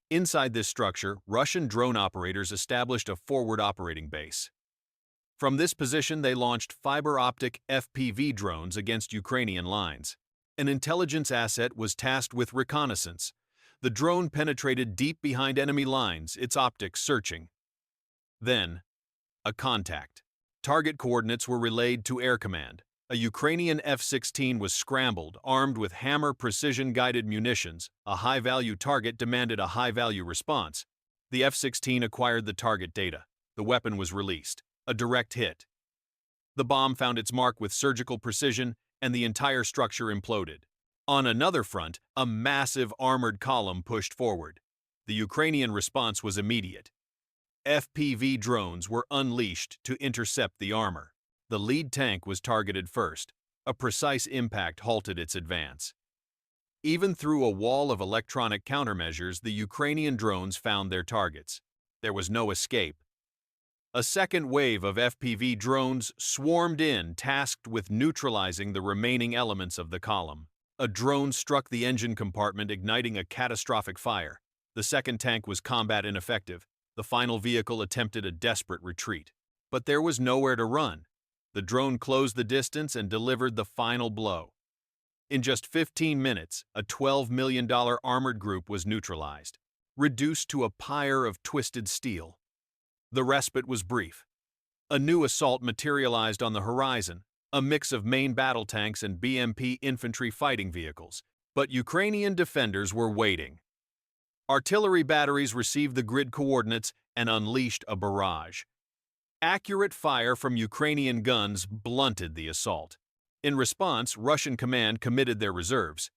Inside this structure, Russian drone operators established a forward operating base. From this position, they launched fiber-optic FPV drones against Ukrainian lines. An intelligence asset was tasked with reconnaissance. The drone penetrated deep behind enemy lines, its optics searching. Then, a contact. Target coordinates were relayed to Air Command. A Ukrainian F-16 was scrambled, armed with hammer precision-guided munitions. A high-value target demanded a high-value response. The F-16 acquired the target data. The weapon was released. A direct hit. The bomb found its mark with surgical precision, and the entire structure imploded. On another front, a massive armored column pushed forward. The Ukrainian response was immediate. FPV drones were unleashed to intercept the armor. The lead tank was targeted first. A precise impact halted its advance. Even through a wall of electronic countermeasures, the Ukrainian drones found their targets. There was no escape. A second wave of FPV drones swarmed in, tasked with neutralizing the remaining elements of the column. A drone struck the engine compartment, igniting a catastrophic fire. The second tank was combat ineffective. The final vehicle attempted a desperate retreat. But there was nowhere to run. The drone closed the distance and delivered the final blow. In just 15 minutes, a $12 million armored group was neutralized, reduced to a pyre of twisted steel. The respite was brief. A new assault materialized on the horizon, a mix of main battle tanks and BMP infantry fighting vehicles. But Ukrainian defenders were waiting. Artillery batteries received the grid coordinates and unleashed a barrage. Accurate fire from Ukrainian guns blunted the assault. In response, Russian command committed their reserves.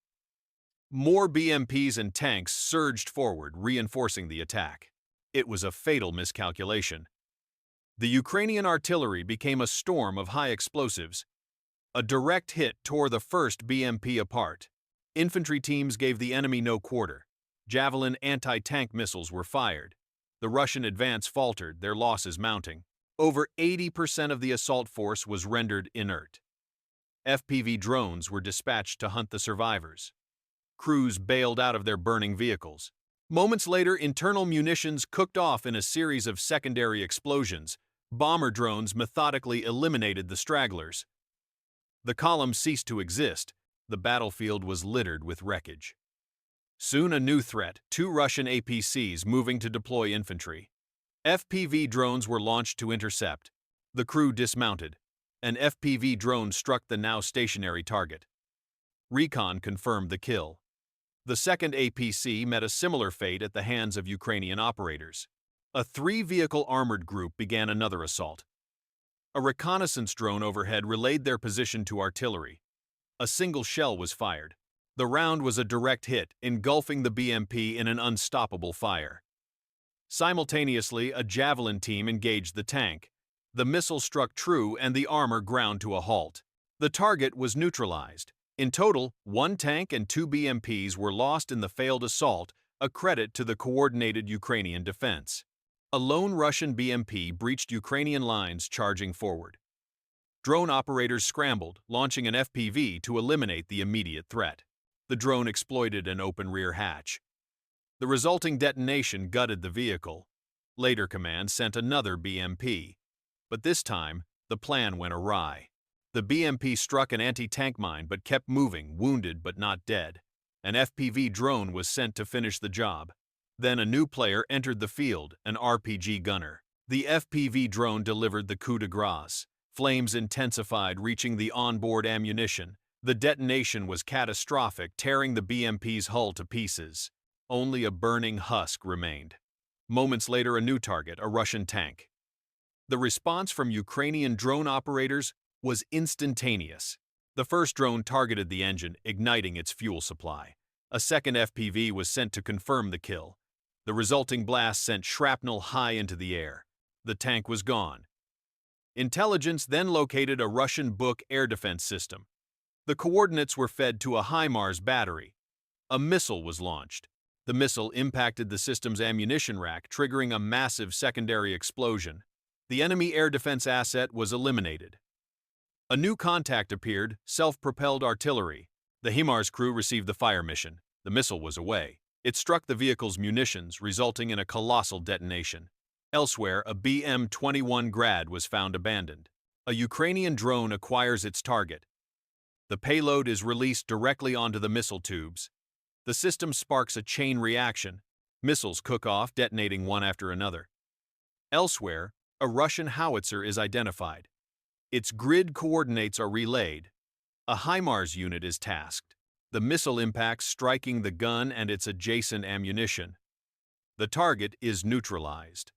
More BMPs and tanks surged forward, reinforcing the attack. It was a fatal miscalculation. The Ukrainian artillery became a storm of high explosives. A direct hit tore the first BMP apart. Infantry teams gave the enemy no quarter. Javelin anti-tank missiles were fired. The Russian advance faltered, their losses mounting. Over 80% of the assault force was rendered inert. FPV drones were dispatched to hunt the survivors. Crews bailed out of their burning vehicles. Moments later, internal munitions cooked off in a series of secondary explosions. Bomber drones methodically eliminated the stragglers. The column ceased to exist. The battlefield was littered with wreckage. Soon a new threat, 2 Russian APCs moving to deploy infantry. FPV drones were launched to intercept. The crew dismounted. An FPV drone struck the now stationary target. Recon confirmed the kill. The second APC met a similar fate at the hands of Ukrainian operators. A 3-vehicle armored group began another assault. A reconnaissance drone overhead relayed their position to artillery. A single shell was fired. The round was a direct hit, engulfing the BMP in an unstoppable fire. Simultaneously, a Javelin team engaged the tank. The missile struck true and the armor ground to a halt. The target was neutralized. In total, 1 tank and 2 BMPs were lost in the failed assault, a credit to the coordinated Ukrainian defense. A lone Russian BMP breached Ukrainian lines, charging forward. Drone operators scrambled, launching an FPV to eliminate the immediate threat. The drone exploited an open rear hatch. The resulting detonation gutted the vehicle. Later command sent another BMP. But this time, the plan went awry. The BMP struck an anti-tank mine but kept moving, wounded but not dead. An FPV drone was sent to finish the job. Then a new player entered the field, an RPG gunner. The FPV drone delivered the coup de grace. Flames intensified, reaching the onboard ammunition. The detonation was catastrophic, tearing the BMP's hull to pieces. Only a burning husk remained. Moments later, a new target, a Russian tank. The response from Ukrainian drone operators was instantaneous. The first drone targeted the engine, igniting its fuel supply. A second FPV was sent to confirm the kill. The resulting blast sent shrapnel high into the air. The tank was gone. Intelligence then located a Russian Buk air defense system. The coordinates were fed to a HIMARS battery. A missile was launched. The missile impacted the system's ammunition rack, triggering a massive secondary explosion. The enemy air defense asset was eliminated. A new contact appeared, self-propelled artillery. The HIMARS crew received the fire mission. The missile was away. It struck the vehicle's munitions, resulting in a colossal detonation. Elsewhere, a BM-21 Grad was found abandoned. A Ukrainian drone acquires its target. The payload is released directly onto the missile tubes. The system sparks a chain reaction. Missiles cook off, detonating one after another. Elsewhere, a Russian howitzer is identified. Its grid coordinates are relayed. A HIMARS unit is tasked. The missile impacts striking the gun and its adjacent ammunition. The target is neutralized.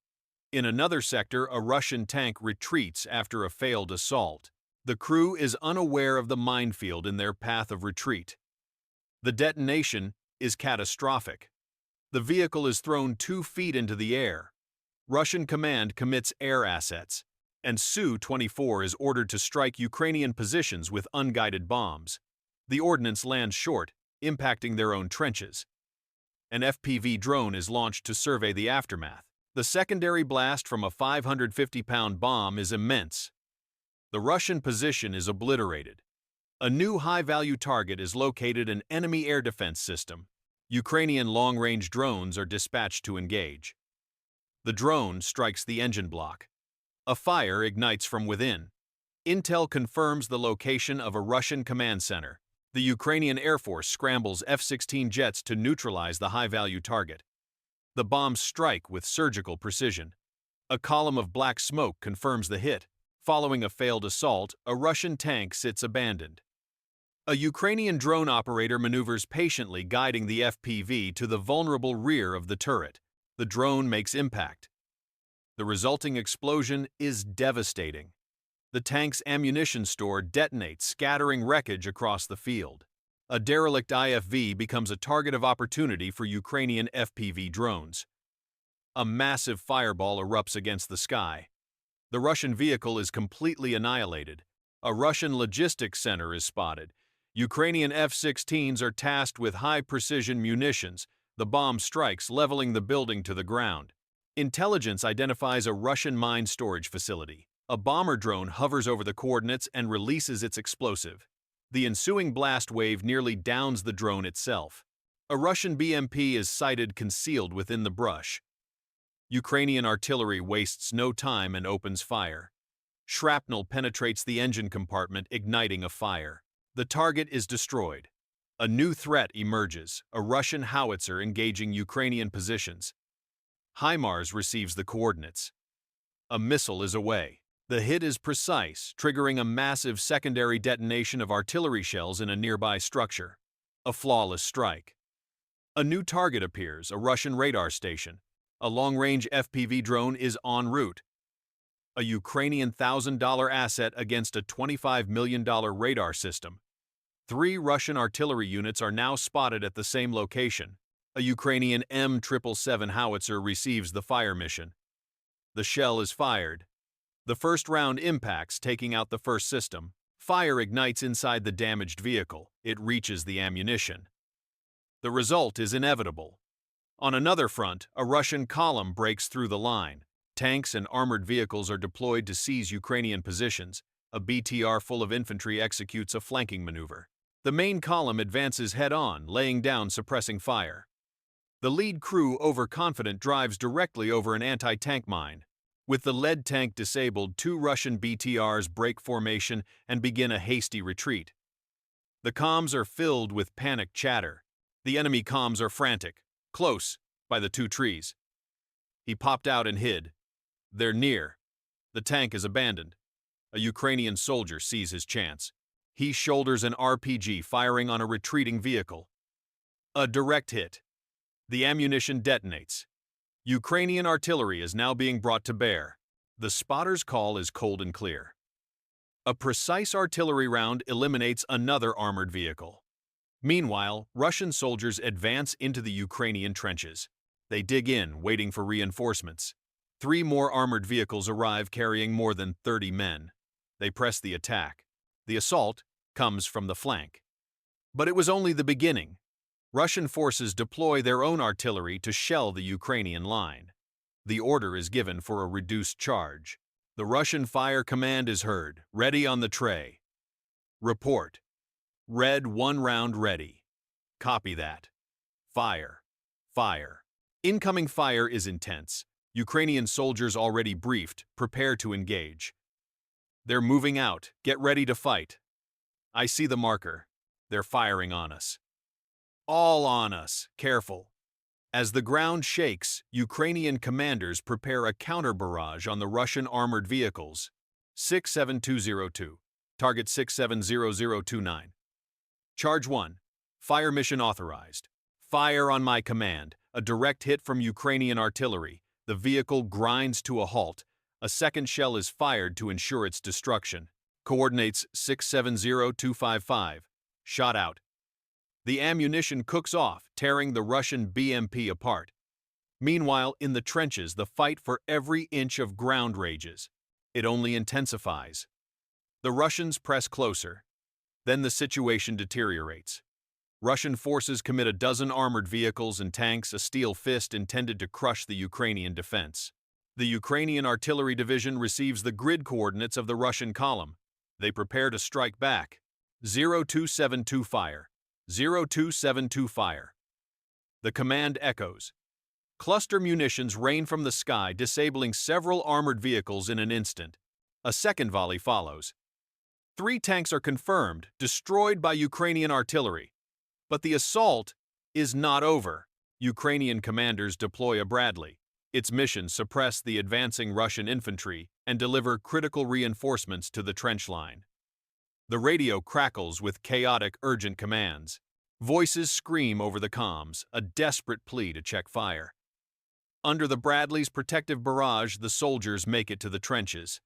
In another sector, a Russian tank retreats after a failed assault. The crew is unaware of the minefield in their path of retreat. The detonation is catastrophic. The vehicle is thrown 2 feet into the air. Russian command commits air assets, and Su-24 is ordered to strike Ukrainian positions with unguided bombs. The ordnance lands short, impacting their own trenches. An FPV drone is launched to survey the aftermath. The secondary blast from a 550-pound bomb is immense. The Russian position is obliterated. A new high-value target is located in an enemy air defense system. Ukrainian long-range drones are dispatched to engage. The drone strikes the engine block. A fire ignites from within. Intel confirms the location of a Russian command center. The Ukrainian Air Force scrambles F-16 jets to neutralize the high-value target. The bombs strike with surgical precision. A column of black smoke confirms the hit. Following a failed assault, a Russian tank sits abandoned. A Ukrainian drone operator maneuvers patiently, guiding the FPV to the vulnerable rear of the turret. The drone makes impact. The resulting explosion is devastating. The tank's ammunition store detonates, scattering wreckage across the field. A derelict IFV becomes a target of opportunity for Ukrainian FPV drones. A massive fireball erupts against the sky. The Russian vehicle is completely annihilated. A Russian logistics center is spotted. Ukrainian F-16s are tasked with high-precision munitions. The bomb strikes, leveling the building to the ground. Intelligence identifies a Russian mine storage facility. A bomber drone hovers over the coordinates and releases its explosive. The ensuing blast wave nearly downs the drone itself. A Russian BMP is sighted concealed within the brush. Ukrainian artillery wastes no time and opens fire. Shrapnel penetrates the engine compartment, igniting a fire. The target is destroyed. A new threat emerges, a Russian howitzer engaging Ukrainian positions. HIMARS receives the coordinates. A missile is away. The hit is precise, triggering a massive secondary detonation of artillery shells in a nearby structure. A flawless strike. A new target appears, a Russian radar station. A long-range FPV drone is en route. A Ukrainian $1,000 asset against a $25 million radar system. 3 Russian artillery units are now spotted at the same location. A Ukrainian M777 howitzer receives the fire mission. The shell is fired. The first round impacts, taking out the first system. Fire ignites inside the damaged vehicle. It reaches the ammunition. The result is inevitable. On another front, a Russian column breaks through the line. Tanks and armored vehicles are deployed to seize Ukrainian positions. A BTR full of infantry executes a flanking maneuver. The main column advances head-on, laying down suppressing fire. The lead crew, overconfident, drives directly over an anti-tank mine. With the lead tank disabled, 2 Russian BTRs break formation and begin a hasty retreat. The comms are filled with panic chatter. The enemy comms are frantic. Close, by the 2 trees. He popped out and hid. They're near. The tank is abandoned. A Ukrainian soldier sees his chance. He shoulders an RPG, firing on a retreating vehicle. A direct hit. The ammunition detonates. Ukrainian artillery is now being brought to bear. The spotter's call is cold and clear. A precise artillery round eliminates another armored vehicle. Meanwhile, Russian soldiers advance into the Ukrainian trenches. They dig in, waiting for reinforcements. 3 more armored vehicles arrive, carrying more than 30 men. They press the attack. The assault comes from the flank. But it was only the beginning. Russian forces deploy their own artillery to shell the Ukrainian line. The order is given for a reduced charge. The Russian fire command is heard, ready on the tray. Report. Red 1 round ready. Copy that. Fire. Fire. Incoming fire is intense. Ukrainian soldiers already briefed, prepare to engage. They're moving out, get ready to fight. I see the marker. They're firing on us. All on us, careful. As the ground shakes, Ukrainian commanders prepare a counter-barrage on the Russian armored vehicles. 67202. Target 670029. Charge 1. Fire mission authorized. Fire on my command. A direct hit from Ukrainian artillery. The vehicle grinds to a halt. A second shell is fired to ensure its destruction. Coordinates 670255. Shot out. The ammunition cooks off, tearing the Russian BMP apart. Meanwhile, in the trenches, the fight for every inch of ground rages. It only intensifies. The Russians press closer. Then the situation deteriorates. Russian forces commit a dozen armored vehicles and tanks, a steel fist intended to crush the Ukrainian defense. The Ukrainian artillery division receives the grid coordinates of the Russian column. They prepare to strike back. 0272 fire. 0272 fire. The command echoes. Cluster munitions rain from the sky, disabling several armored vehicles in an instant. A second volley follows. 3 tanks are confirmed, destroyed by Ukrainian artillery. But the assault is not over. Ukrainian commanders deploy a Bradley. Its mission: suppress the advancing Russian infantry and deliver critical reinforcements to the trench line. The radio crackles with chaotic, urgent commands. Voices scream over the comms, a desperate plea to check fire. Under the Bradley's protective barrage, the soldiers make it to the trenches.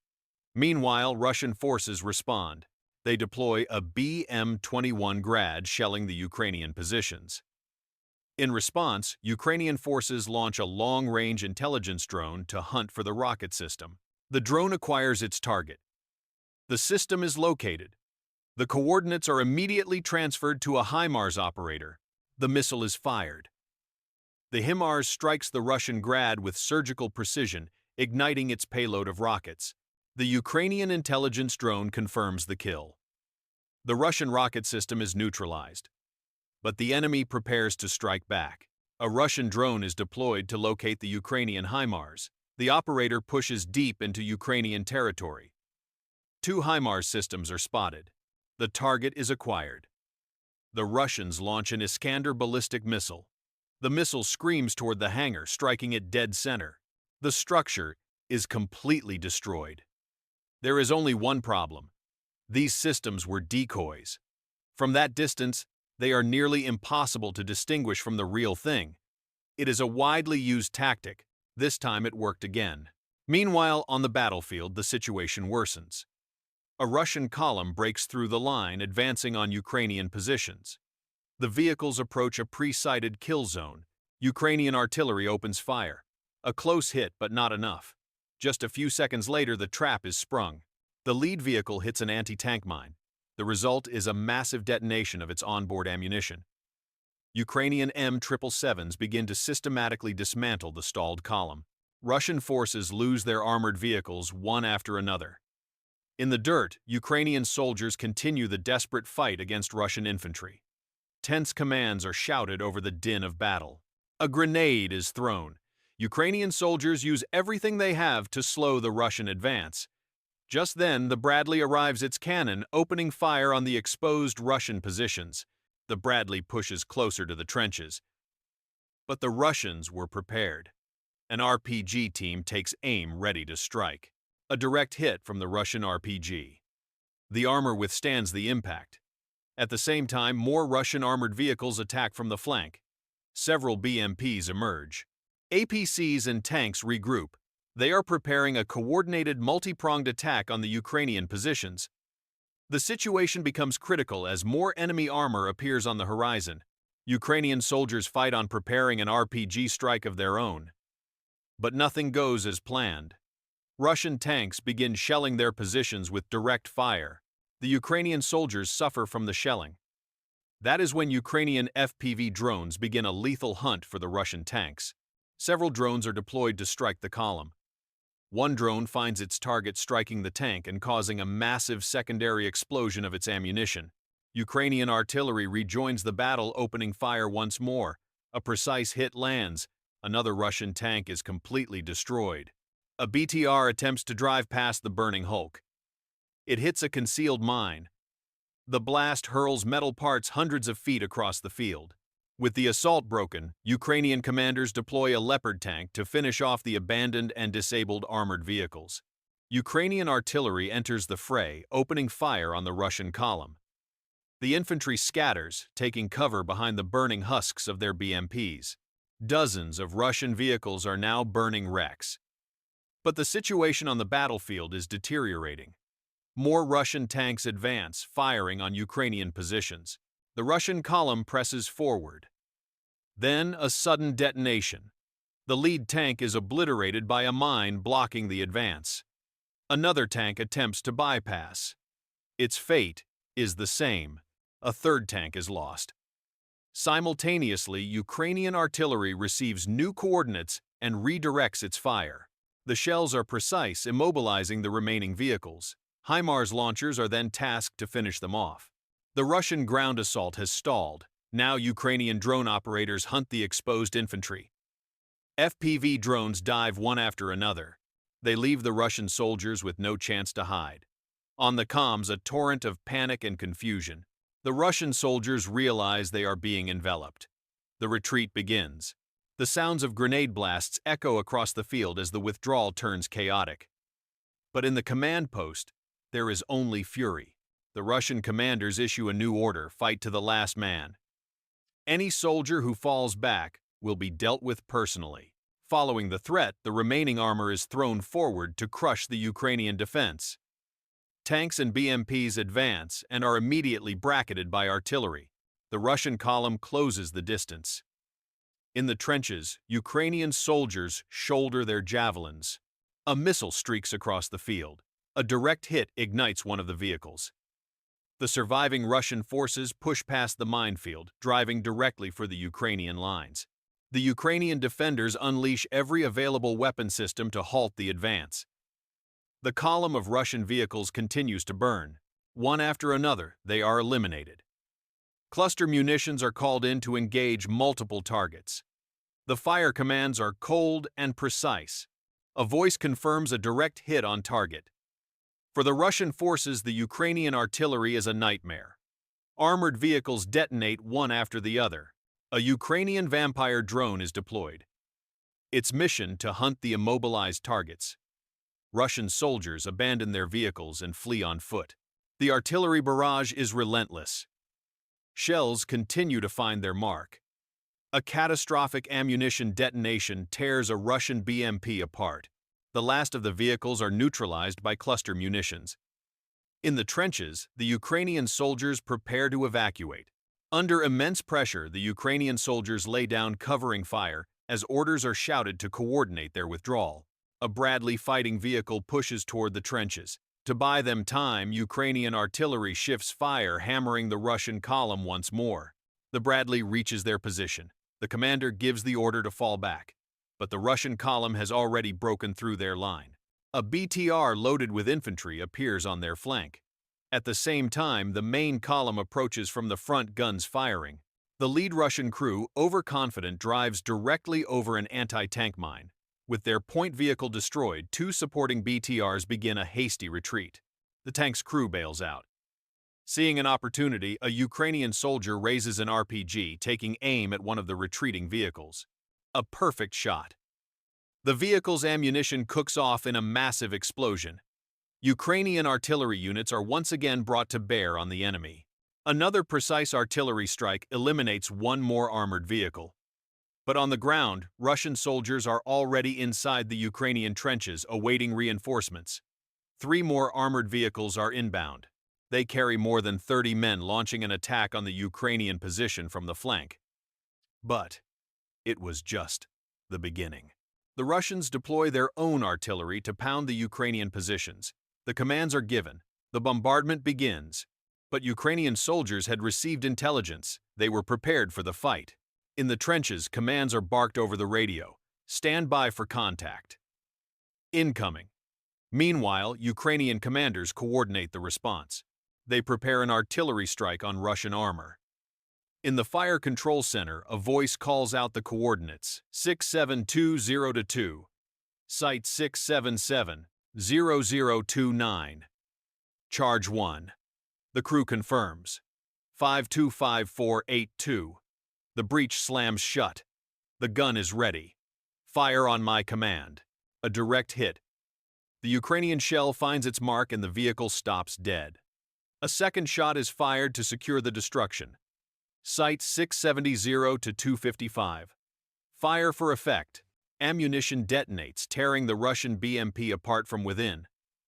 Meanwhile, Russian forces respond. They deploy a BM-21 Grad shelling the Ukrainian positions. In response, Ukrainian forces launch a long-range intelligence drone to hunt for the rocket system. The drone acquires its target. The system is located. The coordinates are immediately transferred to a HIMARS operator. The missile is fired. The HIMARS strikes the Russian Grad with surgical precision, igniting its payload of rockets. The Ukrainian intelligence drone confirms the kill. The Russian rocket system is neutralized. But the enemy prepares to strike back. A Russian drone is deployed to locate the Ukrainian HIMARS. The operator pushes deep into Ukrainian territory. 2 HIMARS systems are spotted. The target is acquired. The Russians launch an Iskander ballistic missile. The missile screams toward the hangar, striking it dead center. The structure is completely destroyed. There is only one problem. These systems were decoys. From that distance, they are nearly impossible to distinguish from the real thing. It is a widely used tactic. This time it worked again. Meanwhile, on the battlefield, the situation worsens. A Russian column breaks through the line, advancing on Ukrainian positions. The vehicles approach a pre-sighted kill zone. Ukrainian artillery opens fire. A close hit, but not enough. Just a few seconds later, the trap is sprung. The lead vehicle hits an anti-tank mine. The result is a massive detonation of its onboard ammunition. Ukrainian M777s begin to systematically dismantle the stalled column. Russian forces lose their armored vehicles one after another. In the dirt, Ukrainian soldiers continue the desperate fight against Russian infantry. Tense commands are shouted over the din of battle. A grenade is thrown. Ukrainian soldiers use everything they have to slow the Russian advance. Just then, the Bradley arrives its cannon, opening fire on the exposed Russian positions. The Bradley pushes closer to the trenches. But the Russians were prepared. An RPG team takes aim, ready to strike. A direct hit from the Russian RPG. The armor withstands the impact. At the same time, more Russian armored vehicles attack from the flank. Several BMPs emerge. APCs and tanks regroup. They are preparing a coordinated multi-pronged attack on the Ukrainian positions. The situation becomes critical as more enemy armor appears on the horizon. Ukrainian soldiers fight on preparing an RPG strike of their own. But nothing goes as planned. Russian tanks begin shelling their positions with direct fire. The Ukrainian soldiers suffer from the shelling. That is when Ukrainian FPV drones begin a lethal hunt for the Russian tanks. Several drones are deployed to strike the column. One drone finds its target striking the tank and causing a massive secondary explosion of its ammunition. Ukrainian artillery rejoins the battle, opening fire once more. A precise hit lands. Another Russian tank is completely destroyed. A BTR attempts to drive past the burning hulk. It hits a concealed mine. The blast hurls metal parts hundreds of feet across the field. With the assault broken, Ukrainian commanders deploy a Leopard tank to finish off the abandoned and disabled armored vehicles. Ukrainian artillery enters the fray, opening fire on the Russian column. The infantry scatters, taking cover behind the burning husks of their BMPs. Dozens of Russian vehicles are now burning wrecks. But the situation on the battlefield is deteriorating. More Russian tanks advance, firing on Ukrainian positions. The Russian column presses forward. Then a sudden detonation. The lead tank is obliterated by a mine blocking the advance. Another tank attempts to bypass. Its fate is the same. A third tank is lost. Simultaneously, Ukrainian artillery receives new coordinates and redirects its fire. The shells are precise, immobilizing the remaining vehicles. HIMARS launchers are then tasked to finish them off. The Russian ground assault has stalled. Now Ukrainian drone operators hunt the exposed infantry. FPV drones dive one after another. They leave the Russian soldiers with no chance to hide. On the comms, a torrent of panic and confusion. The Russian soldiers realize they are being enveloped. The retreat begins. The sounds of grenade blasts echo across the field as the withdrawal turns chaotic. But in the command post, there is only fury. The Russian commanders issue a new order: fight to the last man. Any soldier who falls back will be dealt with personally. Following the threat, the remaining armor is thrown forward to crush the Ukrainian defense. Tanks and BMPs advance and are immediately bracketed by artillery. The Russian column closes the distance. In the trenches, Ukrainian soldiers shoulder their javelins. A missile streaks across the field. A direct hit ignites one of the vehicles. The surviving Russian forces push past the minefield, driving directly for the Ukrainian lines. The Ukrainian defenders unleash every available weapon system to halt the advance. The column of Russian vehicles continues to burn. One after another, they are eliminated. Cluster munitions are called in to engage multiple targets. The fire commands are cold and precise. A voice confirms a direct hit on target. For the Russian forces, the Ukrainian artillery is a nightmare. Armored vehicles detonate one after the other. A Ukrainian Vampire drone is deployed. Its mission to hunt the immobilized targets. Russian soldiers abandon their vehicles and flee on foot. The artillery barrage is relentless. Shells continue to find their mark. A catastrophic ammunition detonation tears a Russian BMP apart. The last of the vehicles are neutralized by cluster munitions. In the trenches, the Ukrainian soldiers prepare to evacuate. Under immense pressure, the Ukrainian soldiers lay down covering fire as orders are shouted to coordinate their withdrawal. A Bradley fighting vehicle pushes toward the trenches. To buy them time, Ukrainian artillery shifts fire, hammering the Russian column once more. The Bradley reaches their position. The commander gives the order to fall back, but the Russian column has already broken through their line. A BTR loaded with infantry appears on their flank. At the same time, the main column approaches from the front, guns firing. The lead Russian crew, overconfident, drives directly over an anti-tank mine. With their point vehicle destroyed, two supporting BTRs begin a hasty retreat. The tank's crew bails out. Seeing an opportunity, a Ukrainian soldier raises an RPG, taking aim at one of the retreating vehicles. A perfect shot. The vehicle's ammunition cooks off in a massive explosion. Ukrainian artillery units are once again brought to bear on the enemy. Another precise artillery strike eliminates one more armored vehicle. But on the ground, Russian soldiers are already inside the Ukrainian trenches awaiting reinforcements. 3 more armored vehicles are inbound. They carry more than 30 men launching an attack on the Ukrainian position from the flank. But it was just the beginning. The Russians deploy their own artillery to pound the Ukrainian positions. The commands are given. The bombardment begins. But Ukrainian soldiers had received intelligence. They were prepared for the fight. In the trenches, commands are barked over the radio. Stand by for contact. Incoming. Meanwhile, Ukrainian commanders coordinate the response. They prepare an artillery strike on Russian armor. In the Fire Control Center, a voice calls out the coordinates 6720-2, Site 677-0029. Charge 1. The crew confirms. 525482. The breech slams shut. The gun is ready. Fire on my command. A direct hit. The Ukrainian shell finds its mark and the vehicle stops dead. A second shot is fired to secure the destruction. Site 670-255. Fire for effect. Ammunition detonates, tearing the Russian BMP apart from within.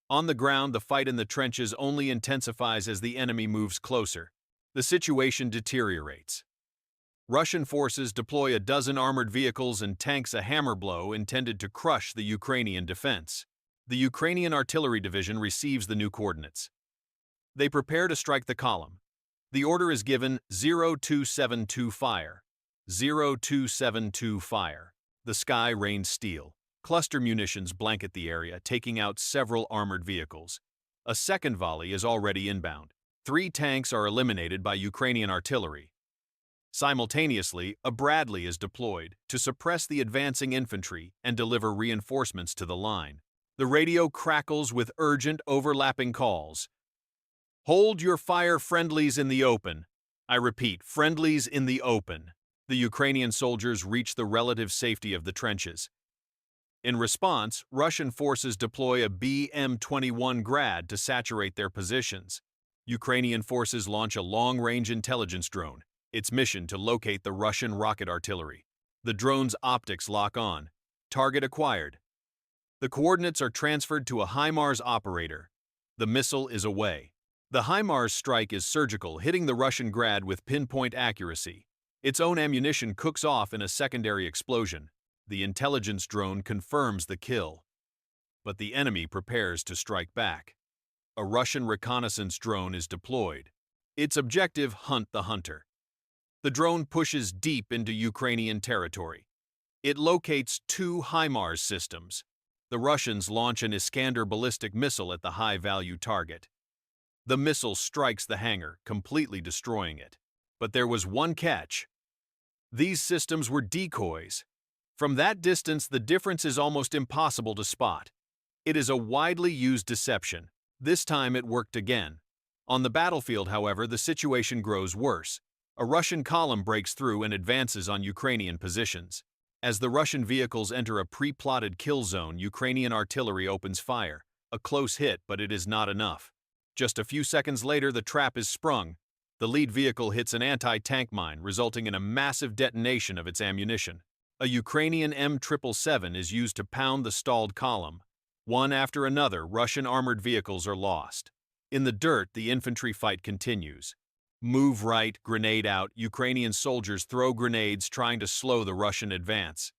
On the ground, the fight in the trenches only intensifies as the enemy moves closer. The situation deteriorates. Russian forces deploy a dozen armored vehicles and tanks a hammer blow intended to crush the Ukrainian defense. The Ukrainian artillery division receives the new coordinates. They prepare to strike the column. The order is given 0272 fire. 0272 fire. The sky rains steel. Cluster munitions blanket the area, taking out several armored vehicles. A second volley is already inbound. 3 tanks are eliminated by Ukrainian artillery. Simultaneously, a Bradley is deployed to suppress the advancing infantry and deliver reinforcements to the line. The radio crackles with urgent, overlapping calls. Hold your fire, friendlies in the open. I repeat, friendlies in the open. The Ukrainian soldiers reach the relative safety of the trenches. In response, Russian forces deploy a BM-21 Grad to saturate their positions. Ukrainian forces launch a long-range intelligence drone, its mission to locate the Russian rocket artillery. The drone's optics lock on. Target acquired. The coordinates are transferred to a HIMARS operator. The missile is away. The HIMARS strike is surgical, hitting the Russian Grad with pinpoint accuracy. Its own ammunition cooks off in a secondary explosion. The intelligence drone confirms the kill. But the enemy prepares to strike back. A Russian reconnaissance drone is deployed. Its objective, hunt the hunter. The drone pushes deep into Ukrainian territory. It locates 2 HIMARS systems. The Russians launch an Iskander ballistic missile at the high-value target. The missile strikes the hangar, completely destroying it. But there was one catch. These systems were decoys. From that distance, the difference is almost impossible to spot. It is a widely used deception. This time it worked again. On the battlefield, however, the situation grows worse. A Russian column breaks through and advances on Ukrainian positions. As the Russian vehicles enter a pre-plotted kill zone, Ukrainian artillery opens fire. A close hit, but it is not enough. Just a few seconds later, the trap is sprung. The lead vehicle hits an anti-tank mine, resulting in a massive detonation of its ammunition. A Ukrainian M777 is used to pound the stalled column. One after another, Russian armored vehicles are lost. In the dirt, the infantry fight continues. Move right, grenade out, Ukrainian soldiers throw grenades trying to slow the Russian advance.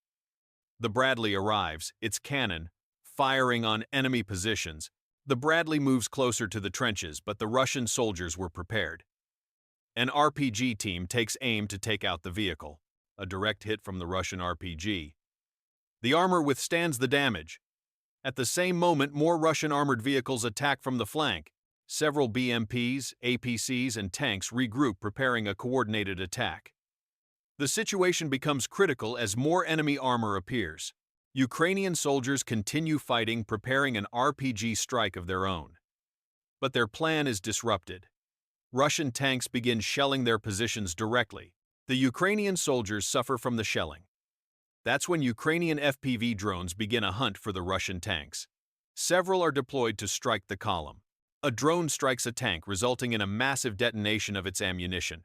The Bradley arrives, its cannon firing on enemy positions. The Bradley moves closer to the trenches, but the Russian soldiers were prepared. An RPG team takes aim to take out the vehicle. A direct hit from the Russian RPG. The armor withstands the damage. At the same moment, more Russian armored vehicles attack from the flank. Several BMPs, APCs, and tanks regroup, preparing a coordinated attack. The situation becomes critical as more enemy armor appears. Ukrainian soldiers continue fighting, preparing an RPG strike of their own. But their plan is disrupted. Russian tanks begin shelling their positions directly. The Ukrainian soldiers suffer from the shelling. That's when Ukrainian FPV drones begin a hunt for the Russian tanks. Several are deployed to strike the column. A drone strikes a tank, resulting in a massive detonation of its ammunition.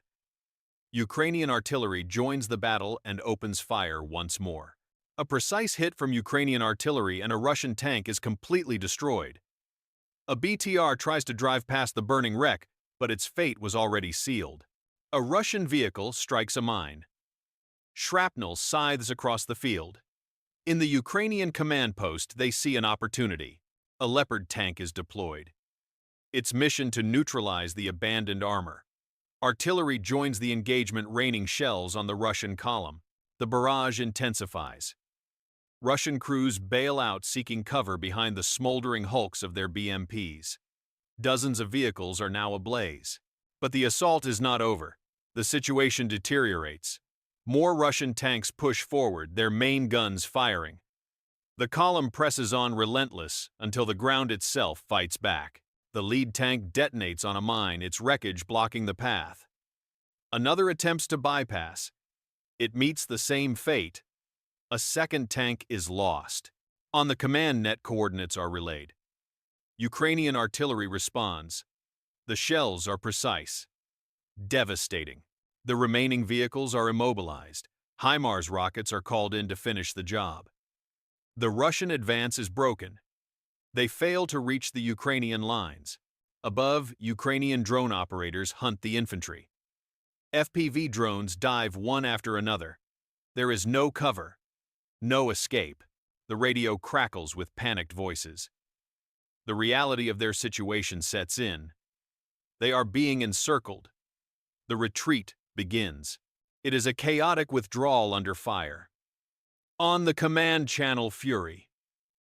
Ukrainian artillery joins the battle and opens fire once more. A precise hit from Ukrainian artillery and a Russian tank is completely destroyed. A BTR tries to drive past the burning wreck, but its fate was already sealed. A Russian vehicle strikes a mine. Shrapnel scythes across the field. In the Ukrainian command post, they see an opportunity. A Leopard tank is deployed. Its mission to neutralize the abandoned armor. Artillery joins the engagement, raining shells on the Russian column. The barrage intensifies. Russian crews bail out, seeking cover behind the smoldering hulks of their BMPs. Dozens of vehicles are now ablaze. But the assault is not over. The situation deteriorates. More Russian tanks push forward, their main guns firing. The column presses on relentless until the ground itself fights back. The lead tank detonates on a mine, its wreckage blocking the path. Another attempts to bypass. It meets the same fate. A second tank is lost. On the command net, coordinates are relayed. Ukrainian artillery responds. The shells are precise. Devastating. The remaining vehicles are immobilized. HIMARS rockets are called in to finish the job. The Russian advance is broken. They fail to reach the Ukrainian lines. Above, Ukrainian drone operators hunt the infantry. FPV drones dive one after another. There is no cover, no escape. The radio crackles with panicked voices. The reality of their situation sets in. They are being encircled. The retreat begins. It is a chaotic withdrawal under fire. On the command channel, fury.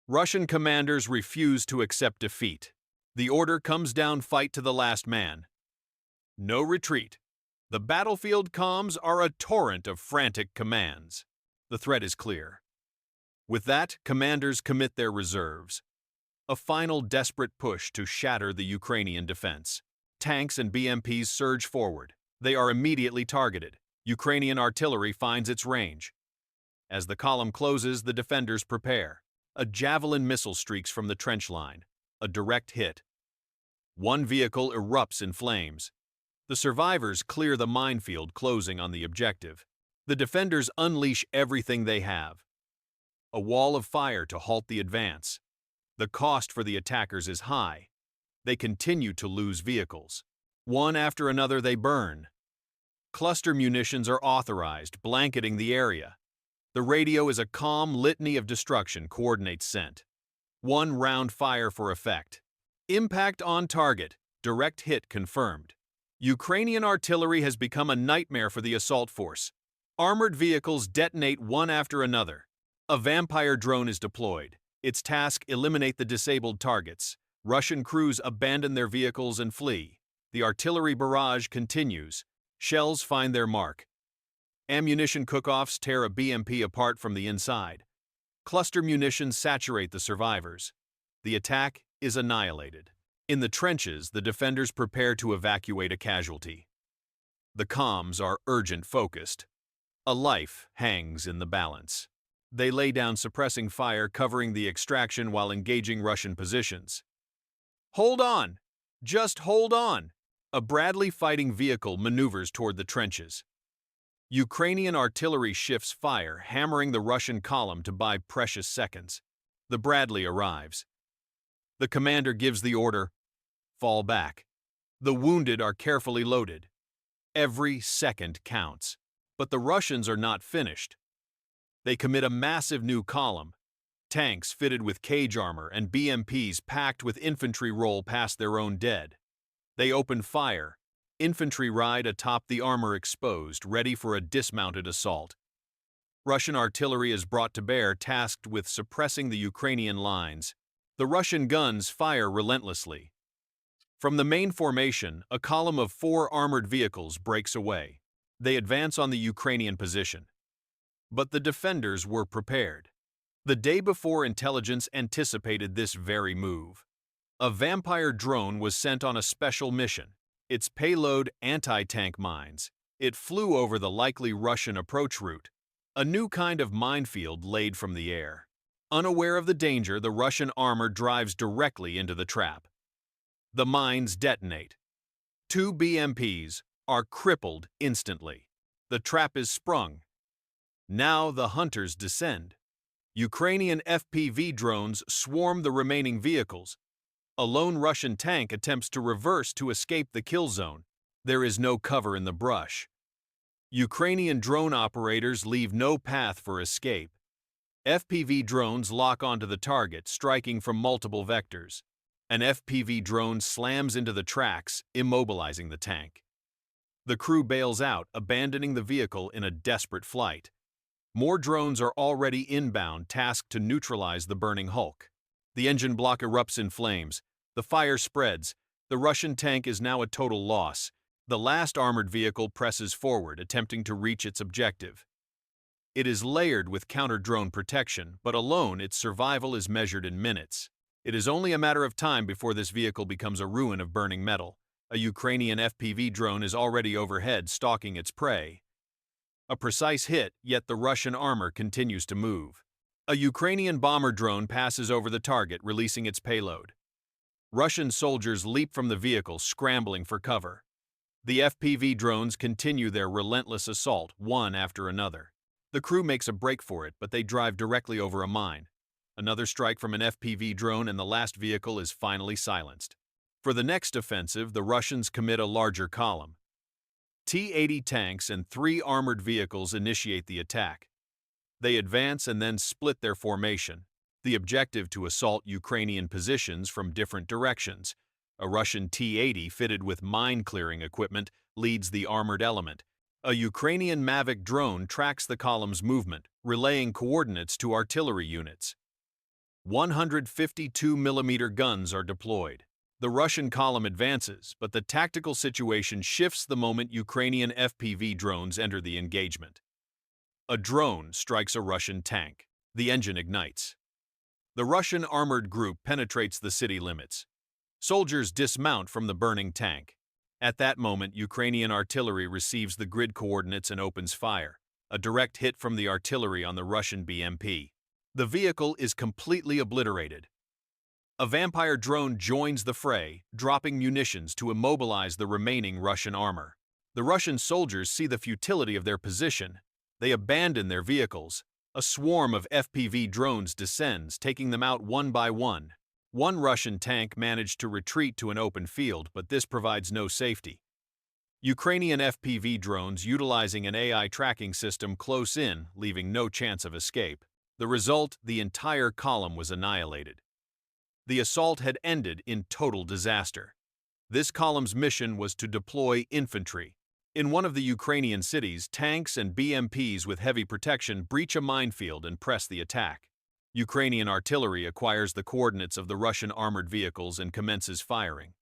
Russian commanders refuse to accept defeat. The order comes down: fight to the last man. No retreat. The battlefield comms are a torrent of frantic commands. The threat is clear. With that, commanders commit their reserves. A final desperate push to shatter the Ukrainian defense. Tanks and BMPs surge forward. They are immediately targeted. Ukrainian artillery finds its range. As the column closes, the defenders prepare. A javelin missile streaks from the trench line. A direct hit. One vehicle erupts in flames. The survivors clear the minefield, closing on the objective. The defenders unleash everything they have. A wall of fire to halt the advance. The cost for the attackers is high. They continue to lose vehicles. One after another they burn. Cluster munitions are authorized, blanketing the area. The radio is a calm litany of destruction, coordinates sent. One round fire for effect. Impact on target, direct hit confirmed. Ukrainian artillery has become a nightmare for the assault force. Armored vehicles detonate one after another. A vampire drone is deployed. Its task: eliminate the disabled targets. Russian crews abandon their vehicles and flee. The artillery barrage continues. Shells find their mark. Ammunition cook-offs tear a BMP apart from the inside. Cluster munitions saturate the survivors. The attack is annihilated. In the trenches, the defenders prepare to evacuate a casualty. The comms are urgent focused. A life hangs in the balance. They lay down, suppressing fire, covering the extraction while engaging Russian positions. Hold on! Just hold on! A Bradley fighting vehicle maneuvers toward the trenches. Ukrainian artillery shifts fire, hammering the Russian column to buy precious seconds. The Bradley arrives. The commander gives the order: fall back. The wounded are carefully loaded. Every second counts. But the Russians are not finished. They commit a massive new column. Tanks fitted with cage armor and BMPs packed with infantry roll past their own dead. They open fire. Infantry ride atop the armor exposed, ready for a dismounted assault. Russian artillery is brought to bear, tasked with suppressing the Ukrainian lines. The Russian guns fire relentlessly. From the main formation, a column of 4 armored vehicles breaks away. They advance on the Ukrainian position. But the defenders were prepared. The day before, intelligence anticipated this very move. A vampire drone was sent on a special mission. Its payload: anti-tank mines. It flew over the likely Russian approach route. A new kind of minefield laid from the air. Unaware of the danger, the Russian armor drives directly into the trap. The mines detonate. 2 BMPs are crippled instantly. The trap is sprung. Now the hunters descend. Ukrainian FPV drones swarm the remaining vehicles. A lone Russian tank attempts to reverse to escape the kill zone. There is no cover in the brush. Ukrainian drone operators leave no path for escape. FPV drones lock onto the target, striking from multiple vectors. An FPV drone slams into the tracks, immobilizing the tank. The crew bails out, abandoning the vehicle in a desperate flight. More drones are already inbound, tasked to neutralize the burning hulk. The engine block erupts in flames. The fire spreads. The Russian tank is now a total loss. The last armored vehicle presses forward, attempting to reach its objective. It is layered with counter-drone protection, but alone its survival is measured in minutes. It is only a matter of time before this vehicle becomes a ruin of burning metal. A Ukrainian FPV drone is already overhead, stalking its prey. A precise hit, yet the Russian armor continues to move. A Ukrainian bomber drone passes over the target, releasing its payload. Russian soldiers leap from the vehicle, scrambling for cover. The FPV drones continue their relentless assault, one after another. The crew makes a break for it, but they drive directly over a mine. Another strike from an FPV drone and the last vehicle is finally silenced. For the next offensive, the Russians commit a larger column. T-80 tanks and 3 armored vehicles initiate the attack. They advance and then split their formation, the objective to assault Ukrainian positions from different directions. A Russian T-80 fitted with mine-clearing equipment leads the armored element. A Ukrainian Mavic drone tracks the column's movement, relaying coordinates to artillery units. 152mm guns are deployed. The Russian column advances, but the tactical situation shifts the moment Ukrainian FPV drones enter the engagement. A drone strikes a Russian tank. The engine ignites. The Russian armored group penetrates the city limits. Soldiers dismount from the burning tank. At that moment, Ukrainian artillery receives the grid coordinates and opens fire. A direct hit from the artillery on the Russian BMP. The vehicle is completely obliterated. A Vampire drone joins the fray, dropping munitions to immobilize the remaining Russian armor. The Russian soldiers see the futility of their position. They abandon their vehicles. A swarm of FPV drones descends, taking them out one by one. One Russian tank managed to retreat to an open field, but this provides no safety. Ukrainian FPV drones utilizing an AI tracking system close in, leaving no chance of escape. The result, the entire column was annihilated. The assault had ended in total disaster. This column's mission was to deploy infantry. In one of the Ukrainian cities, tanks and BMPs with heavy protection breach a minefield and press the attack. Ukrainian artillery acquires the coordinates of the Russian armored vehicles and commences firing.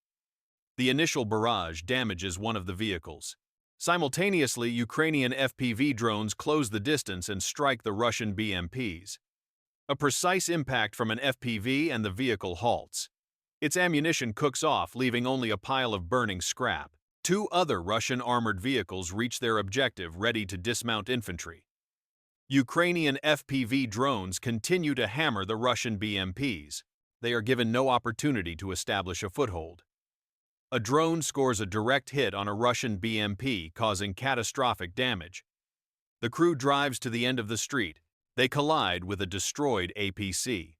The initial barrage damages one of the vehicles. Simultaneously, Ukrainian FPV drones close the distance and strike the Russian BMPs. A precise impact from an FPV and the vehicle halts. Its ammunition cooks off, leaving only a pile of burning scrap. 2 other Russian armored vehicles reach their objective, ready to dismount infantry. Ukrainian FPV drones continue to hammer the Russian BMPs. They are given no opportunity to establish a foothold. A drone scores a direct hit on a Russian BMP, causing catastrophic damage. The crew drives to the end of the street. They collide with a destroyed APC.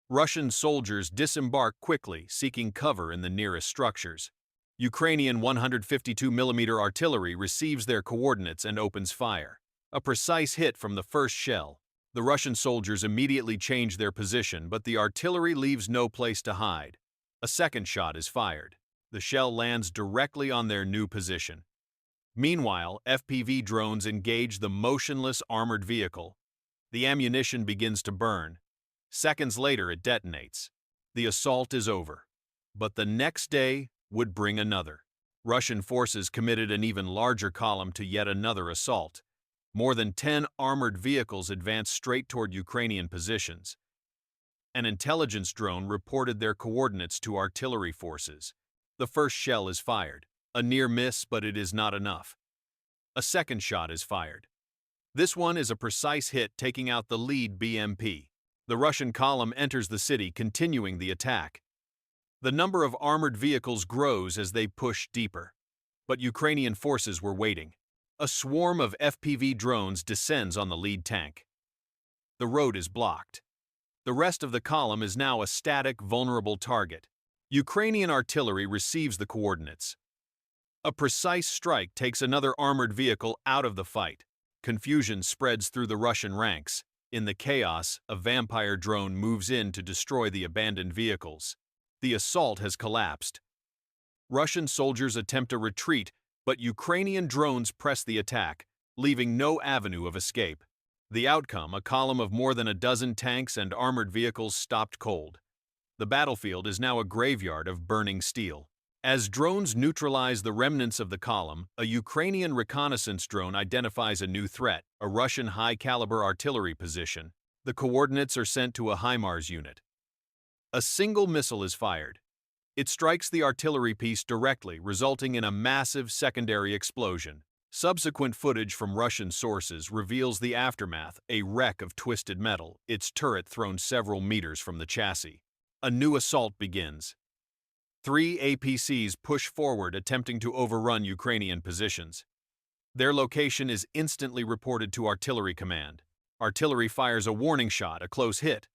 Russian soldiers disembark quickly, seeking cover in the nearest structures. Ukrainian 152mm artillery receives their coordinates and opens fire. A precise hit from the first shell. The Russian soldiers immediately change their position, but the artillery leaves no place to hide. A second shot is fired. The shell lands directly on their new position. Meanwhile, FPV drones engage the motionless armored vehicle. The ammunition begins to burn. Seconds later, it detonates. The assault is over. But the next day would bring another. Russian forces committed an even larger column to yet another assault. More than 10 armored vehicles advanced straight toward Ukrainian positions. An intelligence drone reported their coordinates to artillery forces. The first shell is fired. A near miss, but it is not enough. A second shot is fired. This one is a precise hit, taking out the lead BMP. The Russian column enters the city, continuing the attack. The number of armored vehicles grows as they push deeper. But Ukrainian forces were waiting. A swarm of FPV drones descends on the lead tank. The road is blocked. The rest of the column is now a static, vulnerable target. Ukrainian artillery receives the coordinates. A precise strike takes another armored vehicle out of the fight. Confusion spreads through the Russian ranks. In the chaos, a Vampire drone moves in to destroy the abandoned vehicles. The assault has collapsed. Russian soldiers attempt a retreat, but Ukrainian drones press the attack, leaving no avenue of escape. The outcome, a column of more than a dozen tanks and armored vehicles stopped cold. The battlefield is now a graveyard of burning steel. As drones neutralize the remnants of the column, a Ukrainian reconnaissance drone identifies a new threat, a Russian high-caliber artillery position. The coordinates are sent to a HIMARS unit. A single missile is fired. It strikes the artillery piece directly, resulting in a massive secondary explosion. Subsequent footage from Russian sources reveals the aftermath, a wreck of twisted metal, its turret thrown several meters from the chassis. A new assault begins. 3 APCs push forward, attempting to overrun Ukrainian positions. Their location is instantly reported to Artillery Command. Artillery fires a warning shot, a close hit.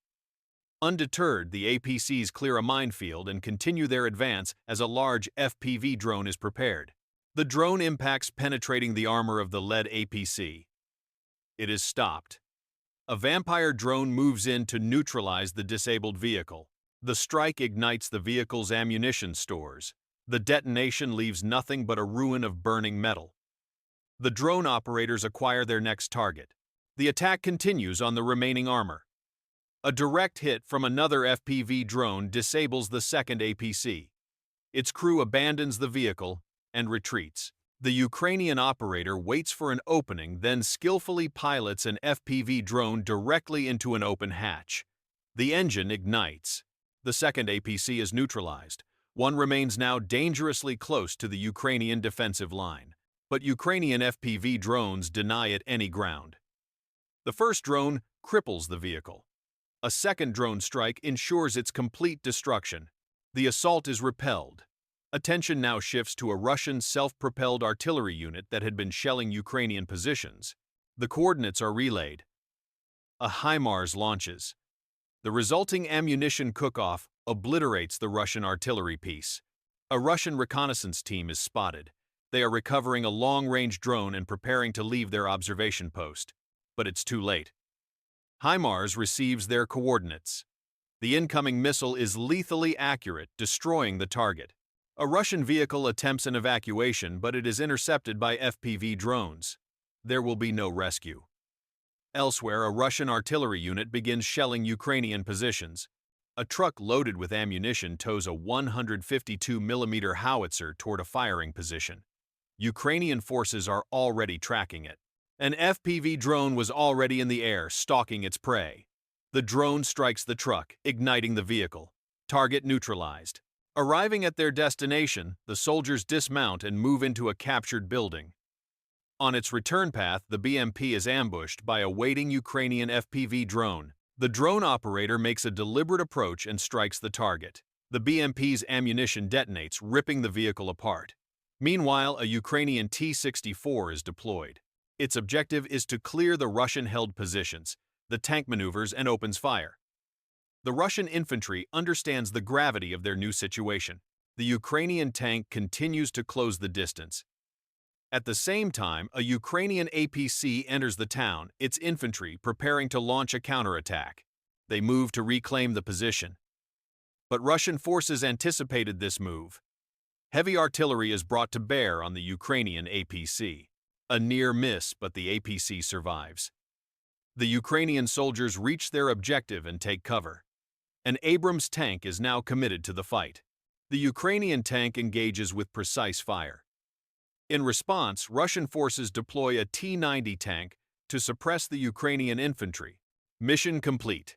Undeterred, the APCs clear a minefield and continue their advance as a large FPV drone is prepared. The drone impacts, penetrating the armor of the lead APC. It is stopped. A Vampire drone moves in to neutralize the disabled vehicle. The strike ignites the vehicle's ammunition stores. The detonation leaves nothing but a ruin of burning metal. The drone operators acquire their next target. The attack continues on the remaining armor. A direct hit from another FPV drone disables the second APC. Its crew abandons the vehicle and retreats. The Ukrainian operator waits for an opening, then skillfully pilots an FPV drone directly into an open hatch. The engine ignites. The second APC is neutralized. One remains now dangerously close to the Ukrainian defensive line. But Ukrainian FPV drones deny it any ground. The first drone cripples the vehicle. A second drone strike ensures its complete destruction. The assault is repelled. Attention now shifts to a Russian self-propelled artillery unit that had been shelling Ukrainian positions. The coordinates are relayed. A HIMARS launches. The resulting ammunition cook-off obliterates the Russian artillery piece. A Russian reconnaissance team is spotted. They are recovering a long-range drone and preparing to leave their observation post. But it's too late. HIMARS receives their coordinates. The incoming missile is lethally accurate, destroying the target. A Russian vehicle attempts an evacuation, but it is intercepted by FPV drones. There will be no rescue. Elsewhere, a Russian artillery unit begins shelling Ukrainian positions. A truck loaded with ammunition tows a 152mm howitzer toward a firing position. Ukrainian forces are already tracking it. An FPV drone was already in the air, stalking its prey. The drone strikes the truck, igniting the vehicle. Target neutralized. Arriving at their destination, the soldiers dismount and move into a captured building. On its return path, the BMP is ambushed by a waiting Ukrainian FPV drone. The drone operator makes a deliberate approach and strikes the target. The BMP's ammunition detonates, ripping the vehicle apart. Meanwhile, a Ukrainian T-64 is deployed. Its objective is to clear the Russian-held positions. The tank maneuvers and opens fire. The Russian infantry understands the gravity of their new situation. The Ukrainian tank continues to close the distance. At the same time, a Ukrainian APC enters the town, its infantry preparing to launch a counterattack. They move to reclaim the position. But Russian forces anticipated this move. Heavy artillery is brought to bear on the Ukrainian APC. A near miss, but the APC survives. The Ukrainian soldiers reach their objective and take cover. An Abrams tank is now committed to the fight. The Ukrainian tank engages with precise fire. In response, Russian forces deploy a T-90 tank to suppress the Ukrainian infantry. Mission complete.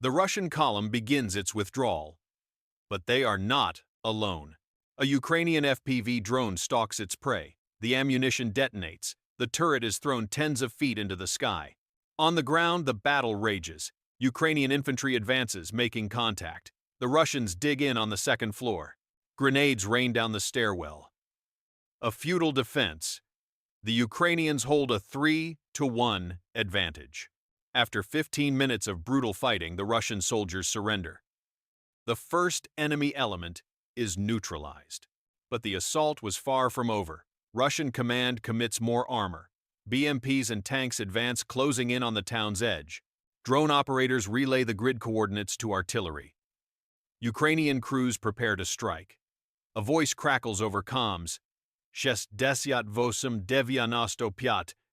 The Russian column begins its withdrawal. But they are not alone. A Ukrainian FPV drone stalks its prey. The ammunition detonates. The turret is thrown tens of feet into the sky. On the ground, the battle rages. Ukrainian infantry advances, making contact. The Russians dig in on the second floor. Grenades rain down the stairwell. A futile defense. The Ukrainians hold a 3-1 advantage. After 15 minutes of brutal fighting, the Russian soldiers surrender. The first enemy element is neutralized. But the assault was far from over. Russian command commits more armor. BMPs and tanks advance, closing in on the town's edge. Drone operators relay the grid coordinates to artillery. Ukrainian crews prepare to strike. A voice crackles over comms. 68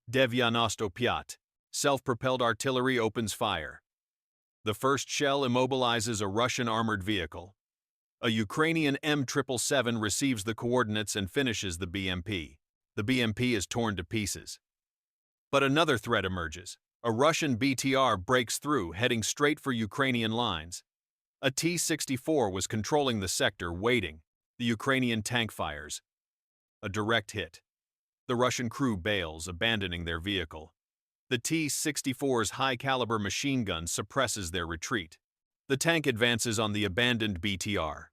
95. Self-propelled artillery opens fire. The first shell immobilizes a Russian armored vehicle. A Ukrainian M777 receives the coordinates and finishes the BMP. The BMP is torn to pieces. But another threat emerges. A Russian BTR breaks through, heading straight for Ukrainian lines. A T-64 was controlling the sector, waiting. The Ukrainian tank fires. A direct hit. The Russian crew bails, abandoning their vehicle. The T-64's high-caliber machine gun suppresses their retreat. The tank advances on the abandoned BTR.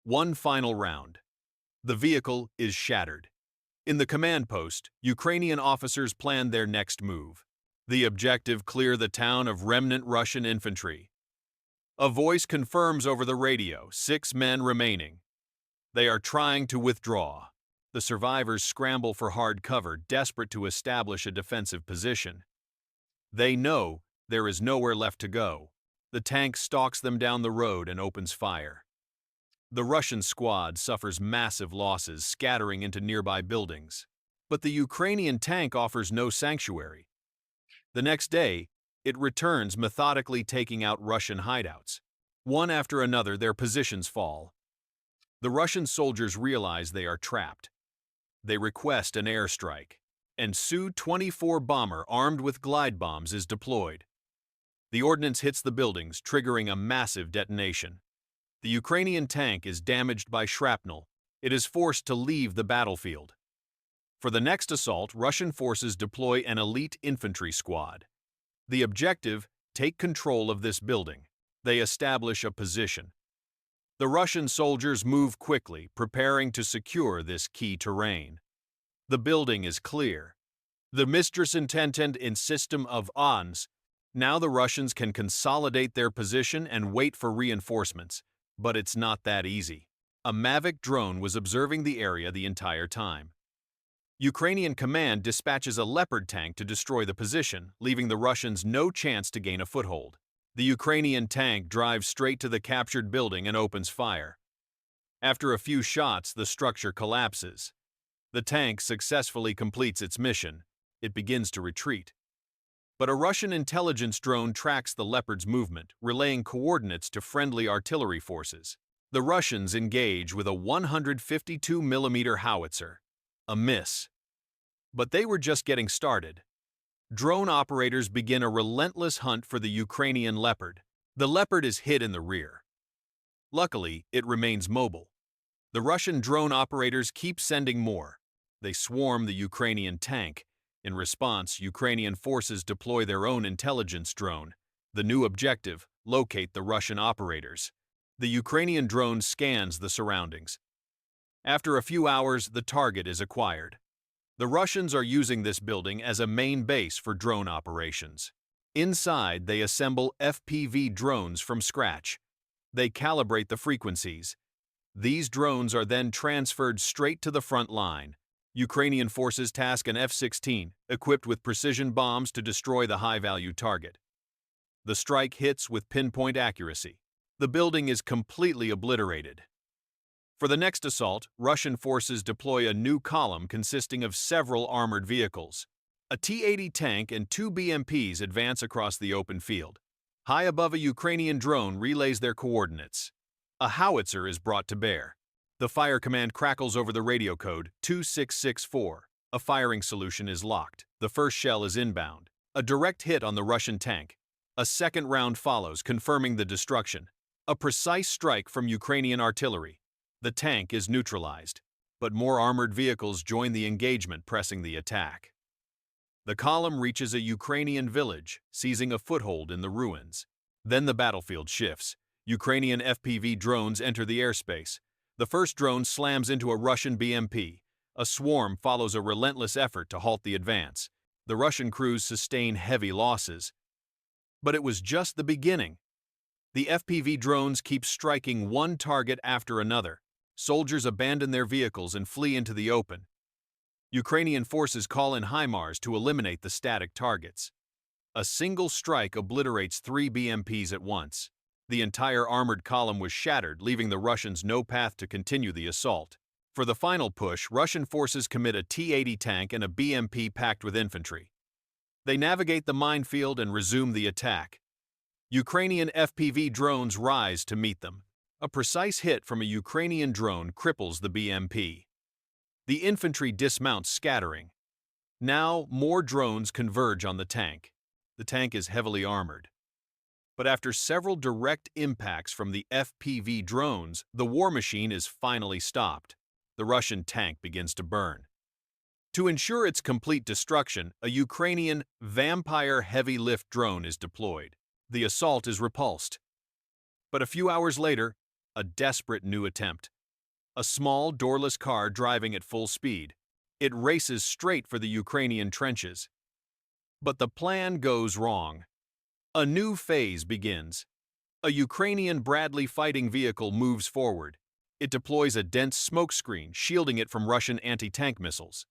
One final round. The vehicle is shattered. In the command post, Ukrainian officers plan their next move. The objective: clear the town of remnant Russian infantry. A voice confirms over the radio, 6 men remaining. They are trying to withdraw. The survivors scramble for hard cover, desperate to establish a defensive position. They know there is nowhere left to go. The tank stalks them down the road and opens fire. The Russian squad suffers massive losses, scattering into nearby buildings. But the Ukrainian tank offers no sanctuary. The next day, it returns, methodically taking out Russian hideouts. One after another, their positions fall. The Russian soldiers realize they are trapped. They request an airstrike, and Su-24 bomber armed with glide bombs is deployed. The ordnance hits the buildings, triggering a massive detonation. The Ukrainian tank is damaged by shrapnel. It is forced to leave the battlefield. For the next assault, Russian forces deploy an elite infantry squad. The objective: take control of this building. They establish a position. The Russian soldiers move quickly, preparing to secure this key terrain. The building is clear. The mistress intended in system of ONS. Now the Russians can consolidate their position and wait for reinforcements. But it's not that easy. A Mavic drone was observing the area the entire time. Ukrainian command dispatches a Leopard tank to destroy the position, leaving the Russians no chance to gain a foothold. The Ukrainian tank drives straight to the captured building and opens fire. After a few shots, the structure collapses. The tank successfully completes its mission. It begins to retreat. But a Russian intelligence drone tracks the Leopard's movement, relaying coordinates to friendly artillery forces. The Russians engage with a 152mm howitzer. A miss. But they were just getting started. Drone operators begin a relentless hunt for the Ukrainian Leopard. The Leopard is hit in the rear. Luckily, it remains mobile. The Russian drone operators keep sending more. They swarm the Ukrainian tank. In response, Ukrainian forces deploy their own intelligence drone. The new objective: locate the Russian operators. The Ukrainian drone scans the surroundings. After a few hours, the target is acquired. The Russians are using this building as a main base for drone operations. Inside, they assemble FPV drones from scratch. They calibrate the frequencies. These drones are then transferred straight to the front line. Ukrainian forces task an F-16, equipped with precision bombs, to destroy the high-value target. The strike hits with pinpoint accuracy. The building is completely obliterated. For the next assault, Russian forces deploy a new column consisting of several armored vehicles. A T-80 tank and 2 BMPs advance across the open field. High above, a Ukrainian drone relays their coordinates. A howitzer is brought to bear. The fire command crackles over the radio code 2664. A firing solution is locked. The first shell is inbound. A direct hit on the Russian tank. A second round follows, confirming the destruction. A precise strike from Ukrainian artillery. The tank is neutralized, but more armored vehicles join the engagement, pressing the attack. The column reaches a Ukrainian village, seizing a foothold in the ruins. Then the battlefield shifts. Ukrainian FPV drones enter the airspace. The first drone slams into a Russian BMP. A swarm follows a relentless effort to halt the advance. The Russian crews sustain heavy losses. But it was just the beginning. The FPV drones keep striking one target after another. Soldiers abandon their vehicles and flee into the open. Ukrainian forces call in HIMARS to eliminate the static targets. A single strike obliterates 3 BMPs at once. The entire armored column was shattered, leaving the Russians no path to continue the assault. For the final push, Russian forces commit a T-80 tank and a BMP packed with infantry. They navigate the minefield and resume the attack. Ukrainian FPV drones rise to meet them. A precise hit from a Ukrainian drone cripples the BMP. The infantry dismounts, scattering. Now, more drones converge on the tank. The tank is heavily armored. But after several direct impacts from the FPV drones, the war machine is finally stopped. The Russian tank begins to burn. To ensure its complete destruction, a Ukrainian Vampire heavy-lift drone is deployed. The assault is repulsed. But a few hours later, a desperate new attempt. A small, doorless car driving at full speed. It races straight for the Ukrainian trenches. But the plan goes wrong. A new phase begins. A Ukrainian Bradley fighting vehicle moves forward. It deploys a dense smokescreen, shielding it from Russian anti-tank missiles.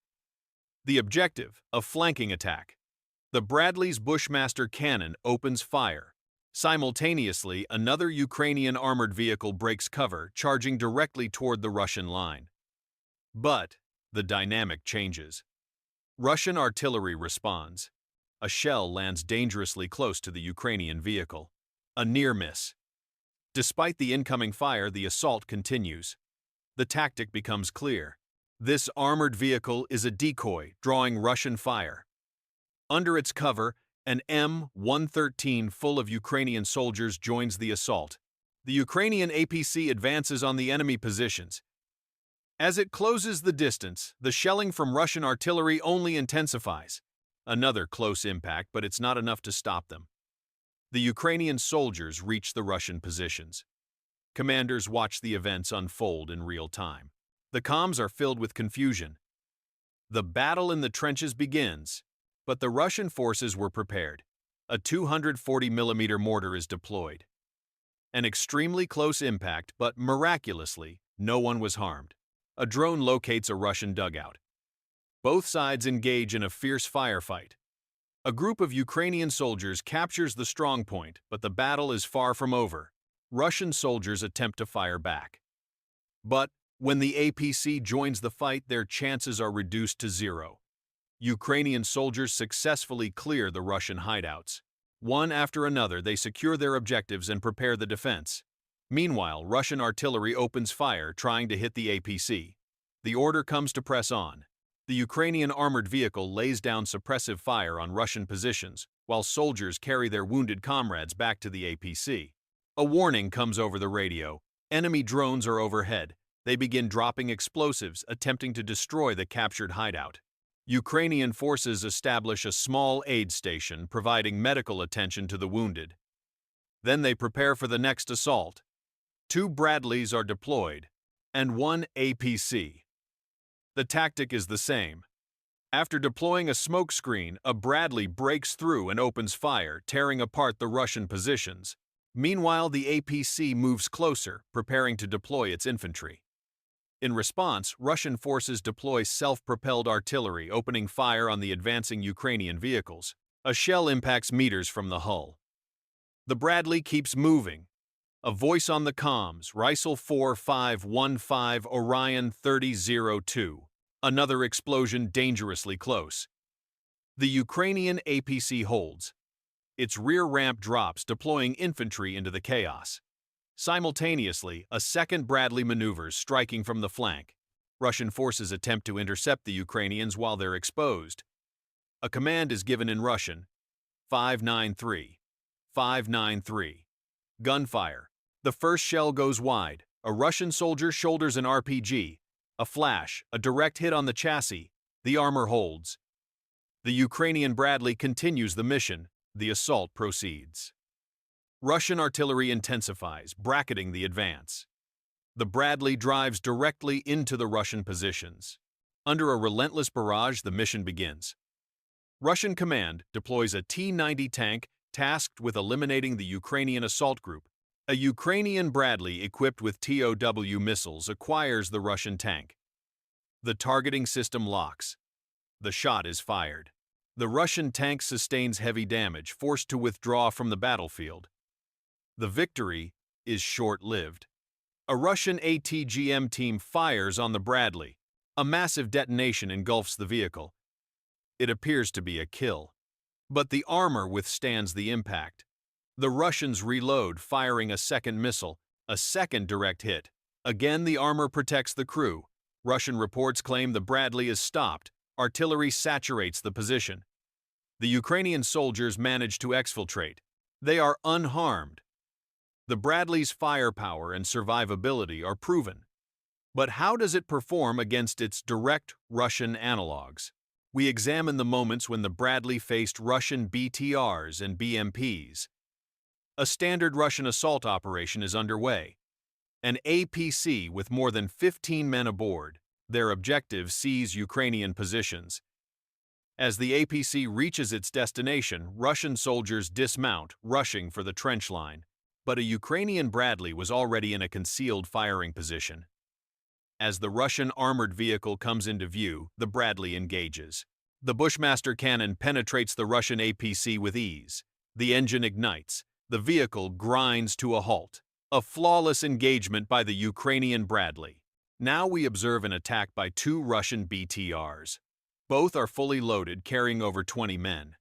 The objective, a flanking attack. The Bradley's Bushmaster cannon opens fire. Simultaneously, another Ukrainian armored vehicle breaks cover, charging directly toward the Russian line. But the dynamic changes. Russian artillery responds. A shell lands dangerously close to the Ukrainian vehicle. A near miss. Despite the incoming fire, the assault continues. The tactic becomes clear. This armored vehicle is a decoy, drawing Russian fire. Under its cover, an M113 full of Ukrainian soldiers joins the assault. The Ukrainian APC advances on the enemy positions. As it closes the distance, the shelling from Russian artillery only intensifies. Another close impact, but it's not enough to stop them. The Ukrainian soldiers reach the Russian positions. Commanders watch the events unfold in real time. The comms are filled with confusion. The battle in the trenches begins, but the Russian forces were prepared. A 240mm mortar is deployed. An extremely close impact, but miraculously, no one was harmed. A drone locates a Russian dugout. Both sides engage in a fierce firefight. A group of Ukrainian soldiers captures the strongpoint, but the battle is far from over. Russian soldiers attempt to fire back. But when the APC joins the fight, their chances are reduced to zero. Ukrainian soldiers successfully clear the Russian hideouts. One after another, they secure their objectives and prepare the defense. Meanwhile, Russian artillery opens fire, trying to hit the APC. The order comes to press on. The Ukrainian armored vehicle lays down suppressive fire on Russian positions, while soldiers carry their wounded comrades back to the APC. A warning comes over the radio. Enemy drones are overhead. They begin dropping explosives, attempting to destroy the captured hideout. Ukrainian forces establish a small aid station, providing medical attention to the wounded. Then they prepare for the next assault. 2 Bradleys are deployed, and 1 APC. The tactic is the same. After deploying a smokescreen, a Bradley breaks through and opens fire, tearing apart the Russian positions. Meanwhile, the APC moves closer, preparing to deploy its infantry. In response, Russian forces deploy self-propelled artillery, opening fire on the advancing Ukrainian vehicles. A shell impacts meters from the hull. The Bradley keeps moving. A voice on the comms, Rysel 4515 Orion 3002. Another explosion dangerously close. The Ukrainian APC holds. Its rear ramp drops, deploying infantry into the chaos. Simultaneously, a second Bradley maneuvers, striking from the flank. Russian forces attempt to intercept the Ukrainians while they're exposed. A command is given in Russian. 593. 593. Gunfire. The first shell goes wide. A Russian soldier shoulders an RPG. A flash, a direct hit on the chassis. The armor holds. The Ukrainian Bradley continues the mission. The assault proceeds. Russian artillery intensifies, bracketing the advance. The Bradley drives directly into the Russian positions. Under a relentless barrage, the mission begins. Russian command deploys a T-90 tank tasked with eliminating the Ukrainian assault group. A Ukrainian Bradley equipped with TOW missiles acquires the Russian tank. The targeting system locks. The shot is fired. The Russian tank sustains heavy damage, forced to withdraw from the battlefield. The victory is short-lived. A Russian ATGM team fires on the Bradley. A massive detonation engulfs the vehicle. It appears to be a kill. But the armor withstands the impact. The Russians reload, firing a second missile. A second direct hit. Again, the armor protects the crew. Russian reports claim the Bradley is stopped. Artillery saturates the position. The Ukrainian soldiers manage to exfiltrate. They are unharmed. The Bradley's firepower and survivability are proven. But how does it perform against its direct Russian analogs? We examine the moments when the Bradley faced Russian BTRs and BMPs. A standard Russian assault operation is underway. An APC with more than 15 men aboard. Their objective: seize Ukrainian positions. As the APC reaches its destination, Russian soldiers dismount, rushing for the trench line. But a Ukrainian Bradley was already in a concealed firing position. As the Russian armored vehicle comes into view, the Bradley engages. The Bushmaster cannon penetrates the Russian APC with ease. The engine ignites. The vehicle grinds to a halt. A flawless engagement by the Ukrainian Bradley. Now we observe an attack by two Russian BTRs. Both are fully loaded, carrying over 20 men.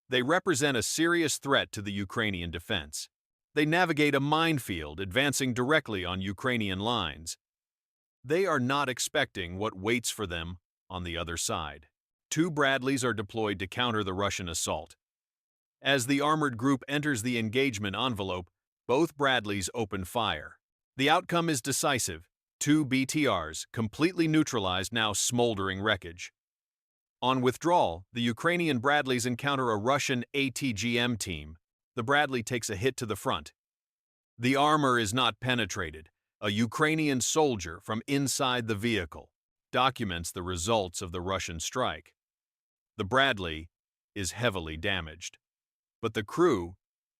They represent a serious threat to the Ukrainian defense. They navigate a minefield, advancing directly on Ukrainian lines. They are not expecting what waits for them on the other side. Two Bradleys are deployed to counter the Russian assault. As the armored group enters the engagement envelope, both Bradleys open fire. The outcome is decisive. Two BTRs, completely neutralized, now smoldering wreckage. On withdrawal, the Ukrainian Bradleys encounter a Russian ATGM team. The Bradley takes a hit to the front. The armor is not penetrated. A Ukrainian soldier from inside the vehicle documents the results of the Russian strike. The Bradley is heavily damaged, but the crew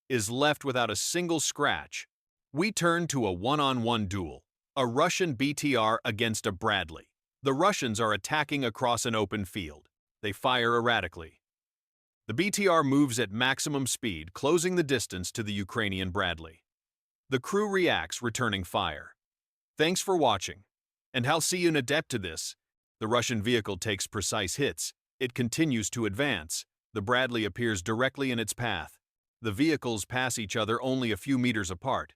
is left without a single scratch. We turn to a one-on-one duel. A Russian BTR against a Bradley. The Russians are attacking across an open field. They fire erratically. The BTR moves at maximum speed, closing the distance to the Ukrainian Bradley. The crew reacts, returning fire. Thanks for watching, and I'll see you in adept to this. The Russian vehicle takes precise hits. It continues to advance. The Bradley appears directly in its path. The vehicles pass each other only a few meters apart.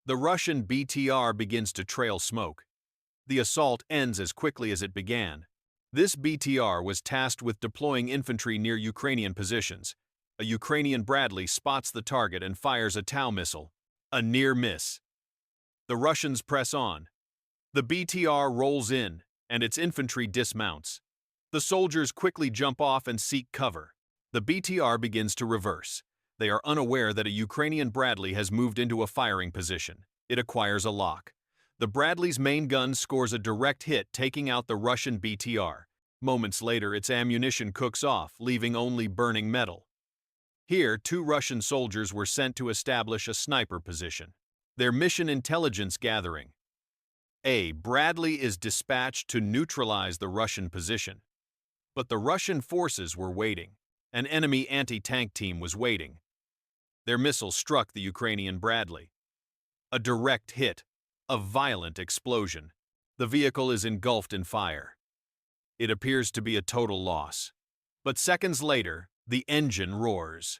The Russian BTR begins to trail smoke. The assault ends as quickly as it began. This BTR was tasked with deploying infantry near Ukrainian positions. A Ukrainian Bradley spots the target and fires a TOW missile. A near miss. The Russians press on. The BTR rolls in, and its infantry dismounts. The soldiers quickly jump off and seek cover. The BTR begins to reverse. They are unaware that a Ukrainian Bradley has moved into a firing position. It acquires a lock. The Bradley's main gun scores a direct hit, taking out the Russian BTR. Moments later, its ammunition cooks off, leaving only burning metal. Here, two Russian soldiers were sent to establish a sniper position. Their mission: intelligence gathering. A Bradley is dispatched to neutralize the Russian position. But the Russian forces were waiting. An enemy anti-tank team was waiting. Their missile struck the Ukrainian Bradley. A direct hit. A violent explosion. The vehicle is engulfed in fire. It appears to be a total loss. But seconds later, the engine roars.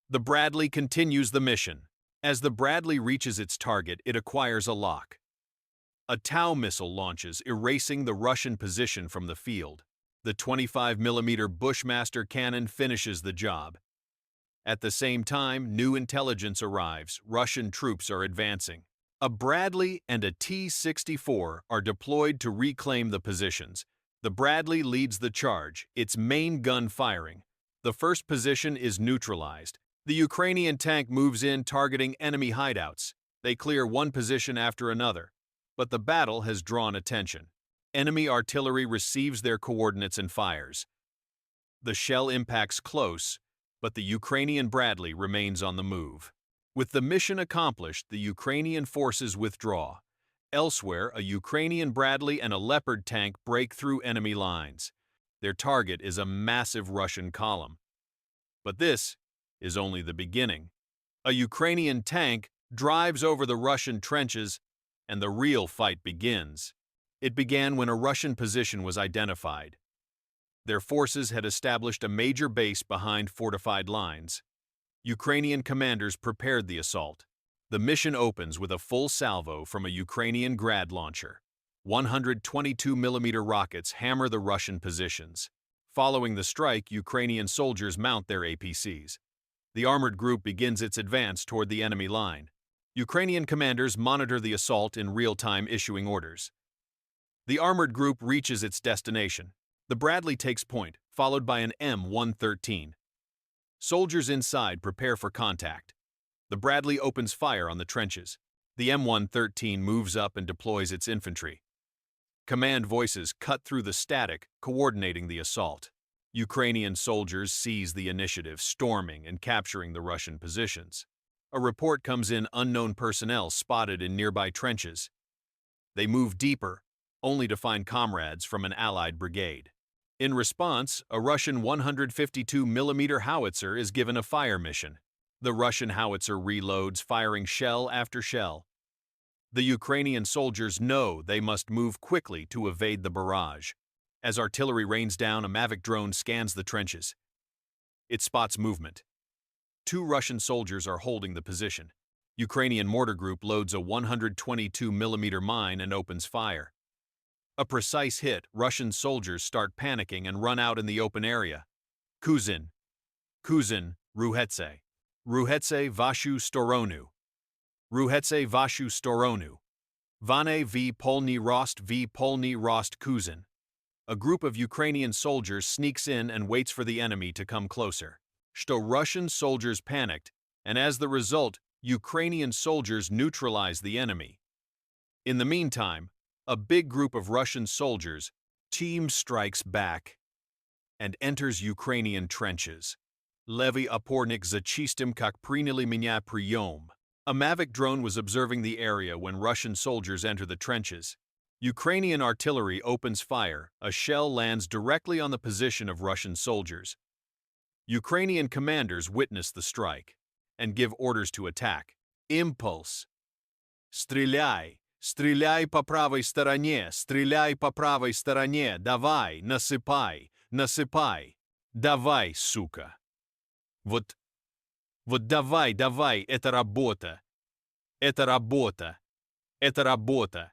The Bradley continues the mission. As the Bradley reaches its target, it acquires a lock. A TOW missile launches, erasing the Russian position from the field. The 25mm Bushmaster cannon finishes the job. At the same time, new intelligence arrives. Russian troops are advancing. A Bradley and a T-64 are deployed to reclaim the positions. The Bradley leads the charge, its main gun firing. The first position is neutralized. The Ukrainian tank moves in, targeting enemy hideouts. They clear one position after another. But the battle has drawn attention. Enemy artillery receives their coordinates and fires. The shell impacts close, but the Ukrainian Bradley remains on the move. With the mission accomplished, the Ukrainian forces withdraw. Elsewhere, a Ukrainian Bradley and a Leopard tank break through enemy lines. Their target is a massive Russian column. But this is only the beginning. A Ukrainian tank drives over the Russian trenches, and the real fight begins. It began when a Russian position was identified. Their forces had established a major base behind fortified lines. Ukrainian commanders prepared the assault. The mission opens with a full salvo from a Ukrainian Grad launcher. 122mm rockets hammer the Russian positions. Following the strike, Ukrainian soldiers mount their APCs. The armored group begins its advance toward the enemy line. Ukrainian commanders monitor the assault in real time, issuing orders. The armored group reaches its destination. The Bradley takes point, followed by an M113. Soldiers inside prepare for contact. The Bradley opens fire on the trenches. The M113 moves up and deploys its infantry. Command voices cut through the static, coordinating the assault. Ukrainian soldiers seize the initiative, storming and capturing the Russian positions. A report comes in: unknown personnel spotted in nearby trenches. They move deeper, only to find comrades from an Allied brigade. In response, a Russian 152mm howitzer is given a fire mission. The Russian howitzer reloads, firing shell after shell. The Ukrainian soldiers know they must move quickly to evade the barrage. As artillery rains down, a Mavic drone scans the trenches. It spots movement. 2 Russian soldiers are holding the position. Ukrainian mortar group loads a 122mm mine and opens fire. A precise hit, Russian soldiers start panicking and run out in the open area. Kuzin, Ruhetse. Ruhetse vashu storonu. Ruhetse vashu storonu. Vane v polny rost Kuzin. A group of Ukrainian soldiers sneaks in and waits for the enemy to come closer. Russian soldiers panicked, and as the result, Ukrainian soldiers neutralize the enemy. In the meantime, a big group of Russian soldiers strikes back and enters Ukrainian trenches. Levy opornik zachistim kak prinili меня priyom. A Mavic drone was observing the area when Russian soldiers enter the trenches. Ukrainian artillery opens fire. A shell lands directly on the position of Russian soldiers. Ukrainian commanders witness the strike and give orders to attack. Impulse. Стреляй! Стреляй по правой стороне! Стреляй по правой стороне! Давай! Насыпай! Насыпай! Давай, сука! Вот давай, это работа! Это работа! Это работа!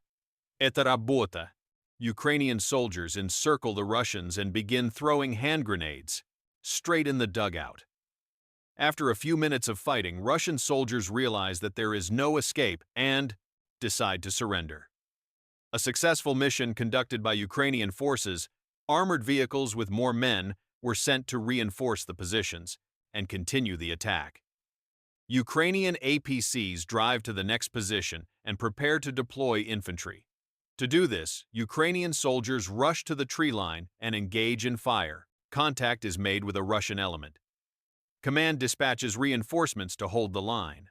Это работа! Ukrainian soldiers encircle the Russians and begin throwing hand grenades straight in the dugout. After a few minutes of fighting, Russian soldiers realize that there is no escape and decide to surrender. A successful mission conducted by Ukrainian forces, armored vehicles with more men were sent to reinforce the positions and continue the attack. Ukrainian APCs drive to the next position and prepare to deploy infantry. To do this, Ukrainian soldiers rush to the tree line and engage in fire. Contact is made with a Russian element. Command dispatches reinforcements to hold the line.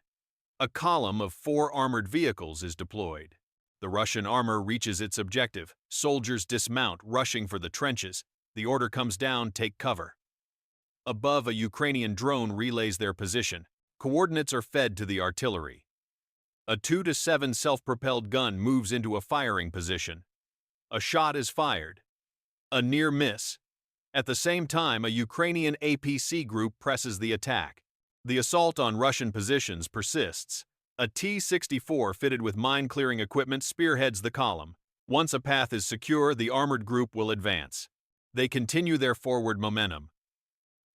A column of 4 armored vehicles is deployed. The Russian armor reaches its objective. Soldiers dismount, rushing for the trenches. The order comes down: take cover. Above, a Ukrainian drone relays their position. Coordinates are fed to the artillery. A 2-7 self-propelled gun moves into a firing position. A shot is fired. A near miss. At the same time, a Ukrainian APC group presses the attack. The assault on Russian positions persists. A T-64 fitted with mine-clearing equipment spearheads the column. Once a path is secure, the armored group will advance. They continue their forward momentum.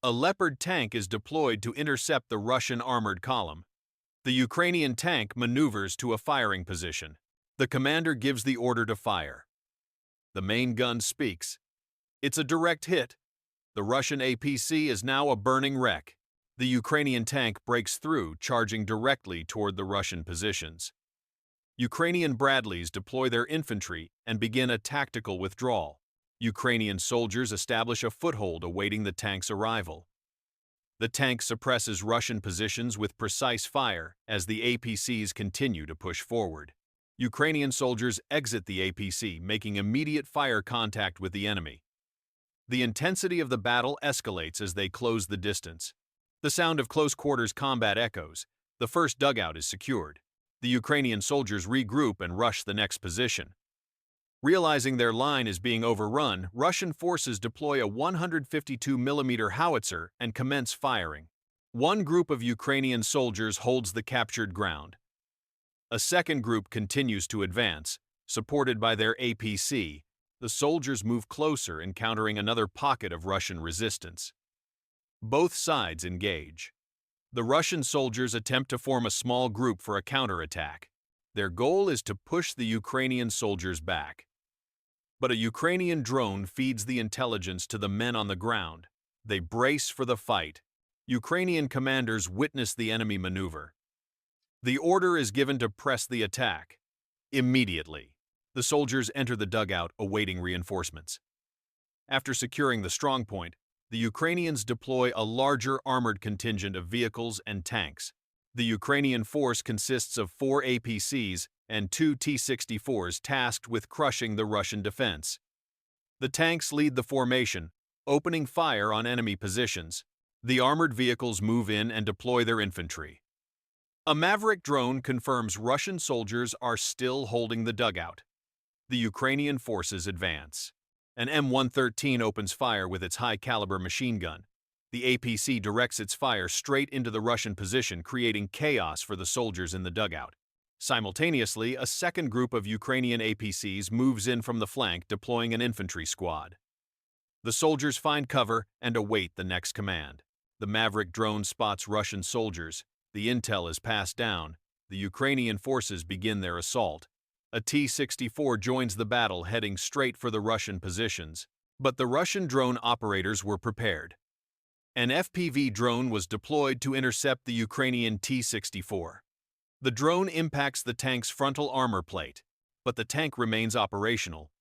A Leopard tank is deployed to intercept the Russian armored column. The Ukrainian tank maneuvers to a firing position. The commander gives the order to fire. The main gun speaks. It's a direct hit. The Russian APC is now a burning wreck. The Ukrainian tank breaks through, charging directly toward the Russian positions. Ukrainian Bradleys deploy their infantry and begin a tactical withdrawal. Ukrainian soldiers establish a foothold awaiting the tank's arrival. The tank suppresses Russian positions with precise fire as the APCs continue to push forward. Ukrainian soldiers exit the APC, making immediate fire contact with the enemy. The intensity of the battle escalates as they close the distance. The sound of close-quarters combat echoes. The first dugout is secured. The Ukrainian soldiers regroup and rush the next position. Realizing their line is being overrun, Russian forces deploy a 152mm howitzer and commence firing. One group of Ukrainian soldiers holds the captured ground. A second group continues to advance, supported by their APC. The soldiers move closer, encountering another pocket of Russian resistance. Both sides engage. The Russian soldiers attempt to form a small group for a counterattack. Their goal is to push the Ukrainian soldiers back. But a Ukrainian drone feeds the intelligence to the men on the ground. They brace for the fight. Ukrainian commanders witness the enemy maneuver. The order is given to press the attack. Immediately, the soldiers enter the dugout awaiting reinforcements. After securing the strongpoint, the Ukrainians deploy a larger armored contingent of vehicles and tanks. The Ukrainian force consists of 4 APCs and 2 T-64s tasked with crushing the Russian defense. The tanks lead the formation, opening fire on enemy positions. The armored vehicles move in and deploy their infantry. A Maverick drone confirms Russian soldiers are still holding the dugout. The Ukrainian forces advance. An M113 opens fire with its high-caliber machine gun. The APC directs its fire straight into the Russian position, creating chaos for the soldiers in the dugout. Simultaneously, a second group of Ukrainian APCs moves in from the flank, deploying an infantry squad. The soldiers find cover and await the next command. The Maverick drone spots Russian soldiers. The intel is passed down. The Ukrainian forces begin their assault. A T-64 joins the battle, heading straight for the Russian positions. But the Russian drone operators were prepared. An FPV drone was deployed to intercept the Ukrainian T-64. The drone impacts the tank's frontal armor plate, but the tank remains operational.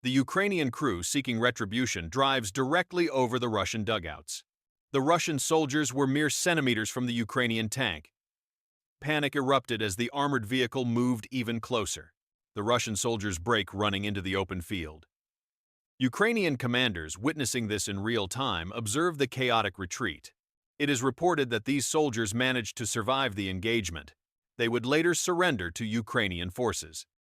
The Ukrainian crew, seeking retribution, drives directly over the Russian dugouts. The Russian soldiers were mere centimeters from the Ukrainian tank. Panic erupted as the armored vehicle moved even closer. The Russian soldiers break, running into the open field. Ukrainian commanders, witnessing this in real time, observe the chaotic retreat. It is reported that these soldiers managed to survive the engagement. They would later surrender to Ukrainian forces.